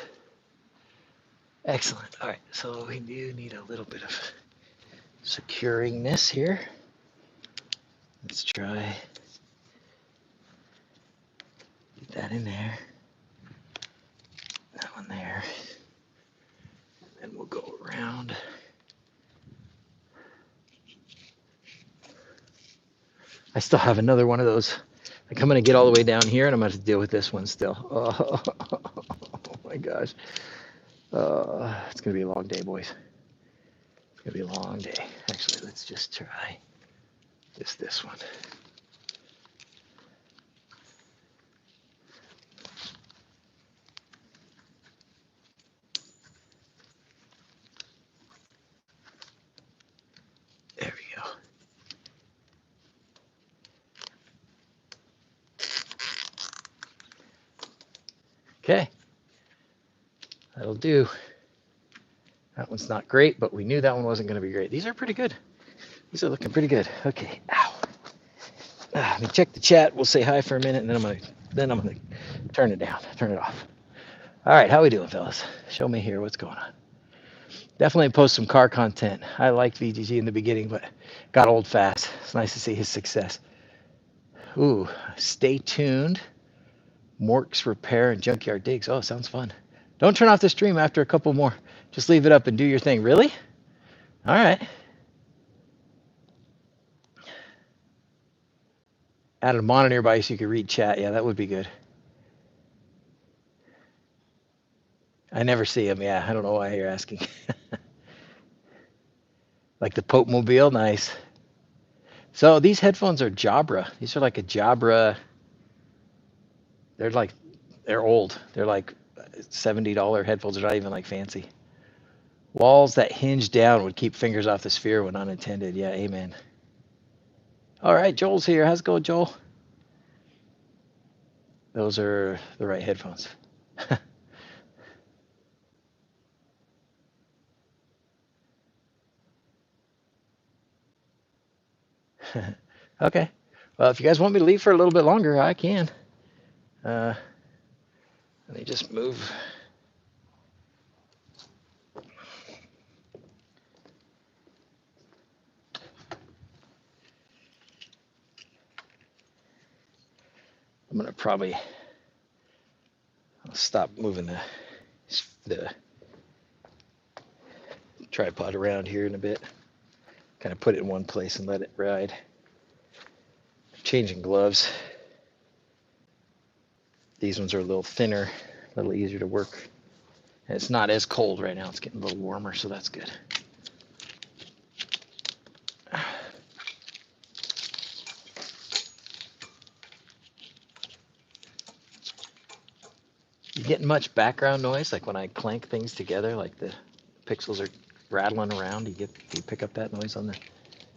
Excellent. All right, so we do need a little bit of securing this here. Let's try. Get that in there. That one there. And we'll go around. I still have another one of those. Like, I'm going to get all the way down here, and I'm going to have to deal with this one still. Oh, my gosh. It's going to be a long day, boys. It's going to be a long day. Actually, let's just try just this one. There we go. Okay. That'll do. That one's not great, but we knew that one wasn't going to be great. These are pretty good. These are looking pretty good. Okay. Ow. Let me check the chat. We'll say hi for a minute, and then I'm gonna turn it down, turn it off. All right, how we doing, fellas? Show me here what's going on. Definitely post some car content. I liked VGG in the beginning, but got old fast. It's nice to see his success. Ooh, stay tuned. Mork's Repair and Junkyard Digs. Oh, sounds fun. Don't turn off the stream after a couple more. Just leave it up and do your thing. Really? All right. Add a monitor nearby so you can read chat. Yeah, that would be good. I never see them. Yeah, I don't know why you're asking. Like the Pope Mobile, nice. So these headphones are Jabra. These are like a Jabra. They're old. They're like $70 headphones. They're not even like fancy. Walls that hinge down would keep fingers off the sphere when unintended. Yeah, amen. All right, Joel's here. How's it going, Joel? Those are the right headphones. Okay. Well, if you guys want me to leave for a little bit longer, I can. Let me just move. I'm gonna probably stop moving the tripod around here in a bit. Kind of put it in one place and let it ride. Changing gloves. These ones are a little thinner, a little easier to work. And it's not as cold right now. It's getting a little warmer, so that's good. You getting much background noise, like when I clank things together, like the pixels are rattling around? Do you pick up that noise on the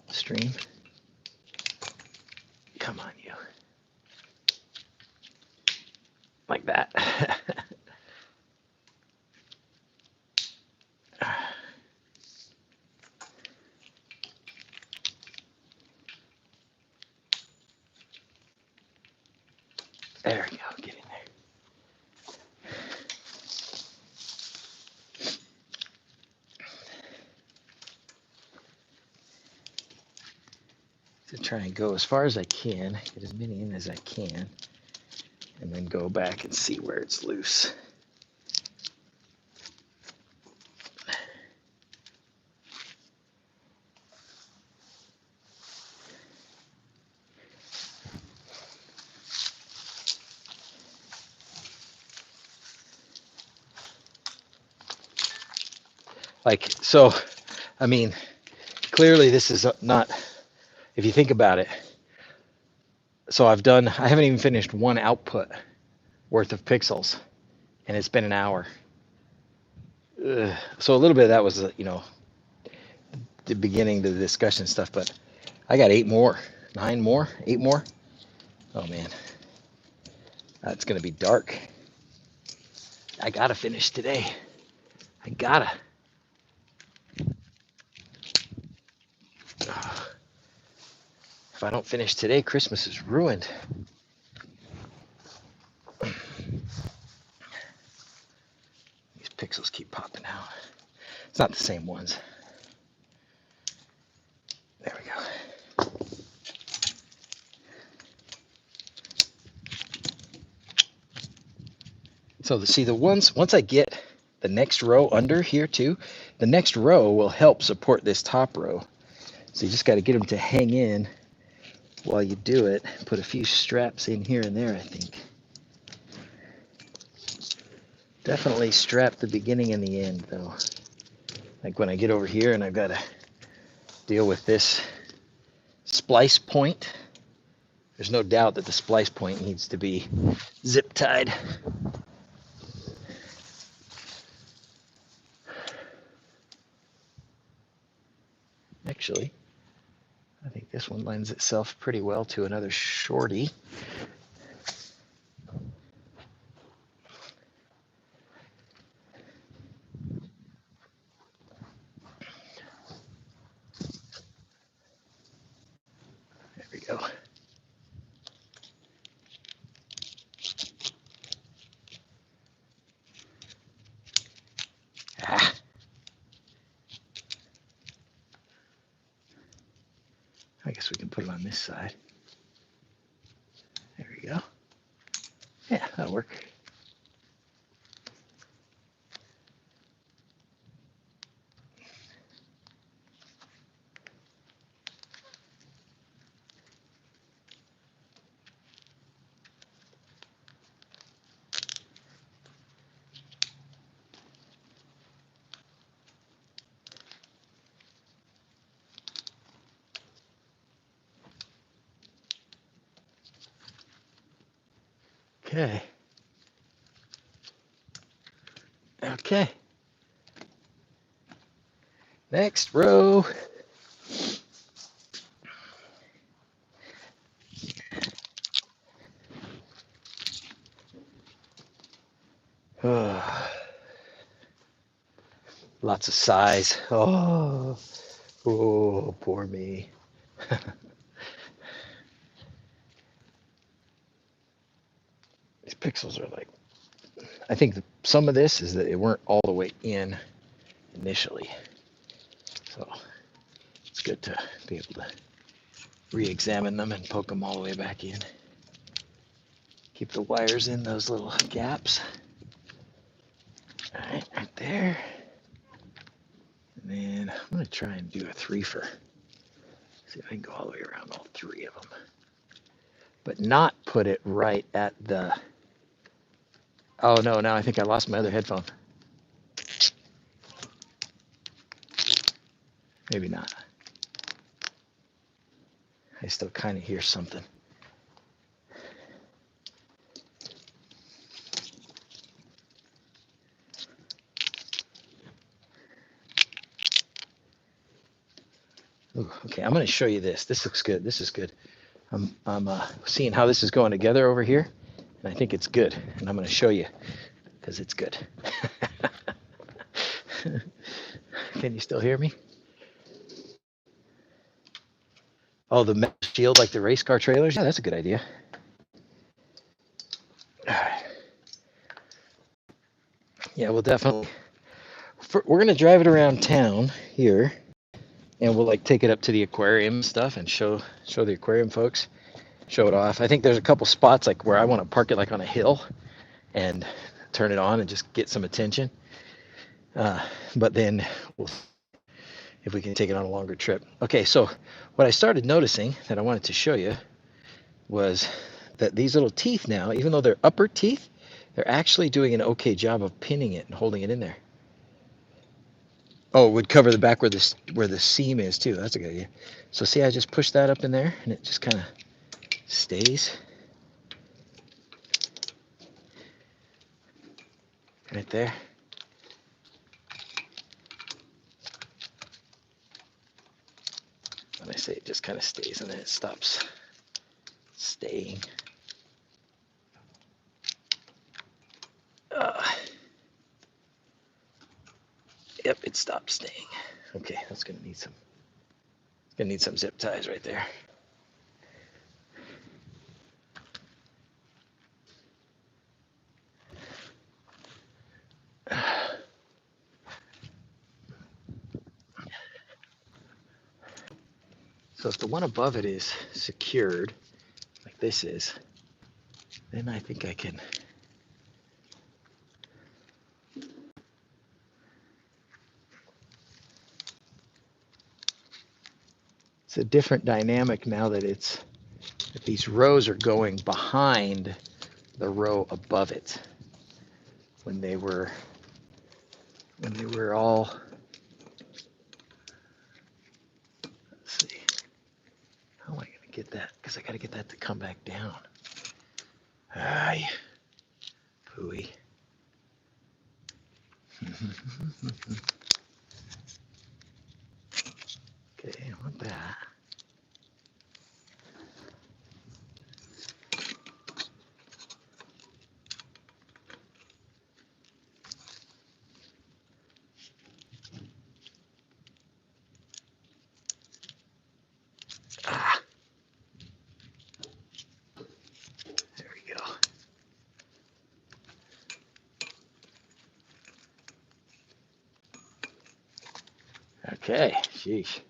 stream? Come on, you. Like that. There we go. Get in there. To try and go as far as I can, get as many in as I can, and then go back and see where it's loose. Like, so, I mean, clearly this is not, if you think about it, so I haven't even finished one output worth of pixels, and it's been an hour. So a little bit of that was, the beginning of the discussion stuff, but I got 8 more, 8 more. Oh man, that's gonna be dark. I gotta finish today. I gotta. If I don't finish today, Christmas is ruined. These pixels keep popping out. It's not the same ones. There we go. So once I get the next row under here too, the next row will help support this top row. So you just got to get them to hang in while you do it. Put a few straps in here and there, I think. Definitely strap the beginning and the end though. Like when I get over here and I've got to deal with this splice point, there's no doubt that the splice point needs to be zip tied. Actually, I think this one lends itself pretty well to another shorty. There we go. I guess we can put it on this side. There we go. Yeah, that'll work. Okay. Okay. Next row. Lots of sighs. Oh, poor me. These pixels are like, I think some of this is that it weren't all the way in initially. So it's good to be able to re-examine them and poke them all the way back in. Keep the wires in those little gaps. All right there. And then I'm going to try and do a threefer. See if I can go all the way around all three of them. But not put it right at the... Oh no, now I think I lost my other headphone. Maybe not. I still kind of hear something. Ooh, okay, I'm going to show you this. This looks good. This is good. I'm seeing how this is going together over here, and I think it's good. And I'm going to show you because it's good. Can you still hear me? Oh, the metal shield like the race car trailers? Yeah, that's a good idea. All right. Yeah, we'll definitely. We're going to drive it around town here, and we'll like take it up to the aquarium and stuff and show the aquarium folks, show it off. I think there's a couple spots like where I want to park it like on a hill and turn it on and just get some attention. But then we'll, if we can take it on a longer trip. Okay, so what I started noticing that I wanted to show you was that these little teeth now, even though they're upper teeth, they're actually doing an okay job of pinning it and holding it in there. Oh, it would cover the back where the seam is too. That's a good idea. So see, I just push that up in there and it just kind of stays right there. When I say it just kind of stays and then it stops staying. Yep, it stopped staying. Okay, that's gonna need some zip ties right there. So if the one above it is secured, like this is, then I think I can. It's a different dynamic now that these rows are going behind the row above it. When they were all, let's see, how am I gonna get that? Because I gotta get that to come back down. Ay, pooey. Okay, I want that. There we go. Okay, sheesh.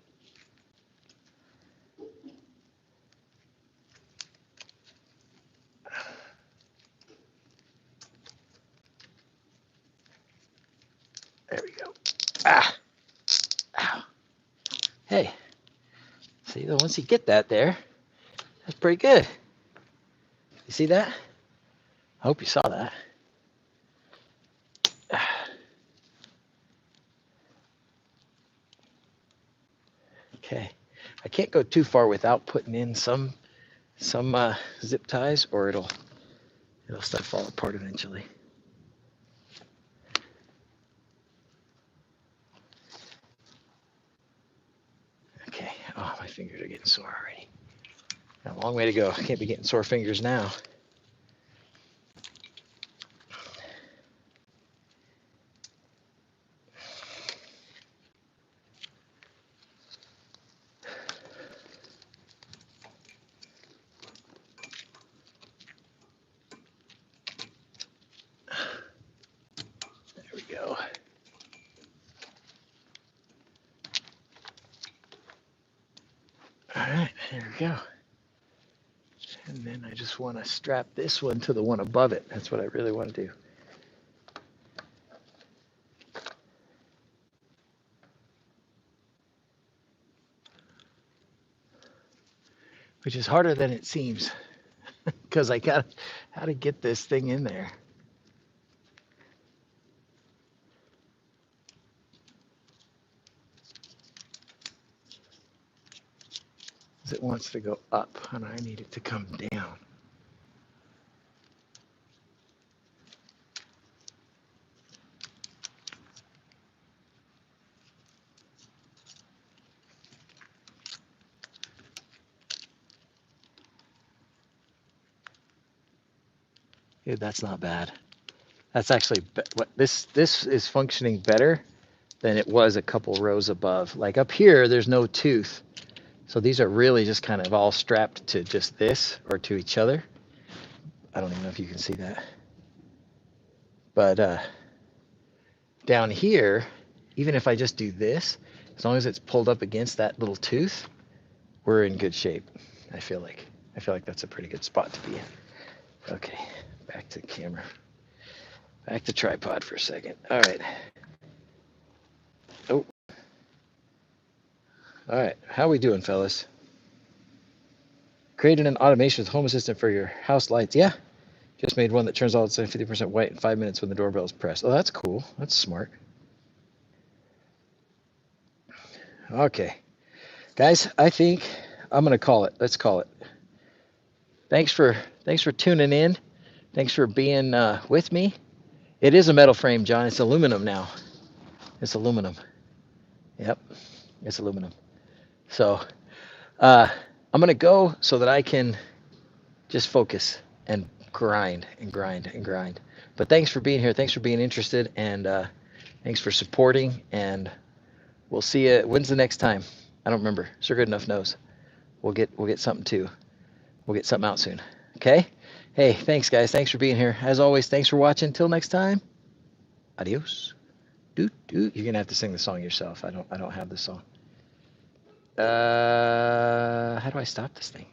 There we go. Ah, ow. Hey, see, once you get that there, that's pretty good. You see that? I hope you saw that. Okay, I can't go too far without putting in some zip ties, or it'll start to fall apart eventually. Okay, oh, my fingers are getting sore already. Got a long way to go. I can't be getting sore fingers now. go. All right, there we go. And then I just want to strap this one to the one above it. That's what I really want to do. Which is harder than it seems because I got how to get this thing in there. It wants to go up and I need it to come down. Dude, that's not bad. That's actually what this is functioning better than it was a couple rows above. Like up here, there's no tooth. So these are really just kind of all strapped to just this or to each other. I don't even know if you can see that. But down here, even if I just do this, as long as it's pulled up against that little tooth, we're in good shape. I feel like that's a pretty good spot to be in. Okay, back to the camera. Back to tripod for a second. All right. Oh. All right. How we doing, fellas? Created an automation with Home Assistant for your house lights. Yeah. Just made one that turns all its 50% white in 5 minutes when the doorbell is pressed. Oh, that's cool. That's smart. Okay. Guys, I think I'm going to call it. Let's call it. Thanks for tuning in. Thanks for being with me. It is a metal frame, John. It's aluminum now. It's aluminum. Yep. It's aluminum. So I'm going to go so that I can just focus and grind and grind and grind. But thanks for being here. Thanks for being interested. And thanks for supporting. And we'll see you. When's the next time? I don't remember. Sir Goodenough knows. We'll get something too. We'll get something out soon. Okay? Hey, thanks guys. Thanks for being here. As always, thanks for watching. Till next time. Adios. You're gonna have to sing the song yourself. I don't have the song. How do I stop this thing?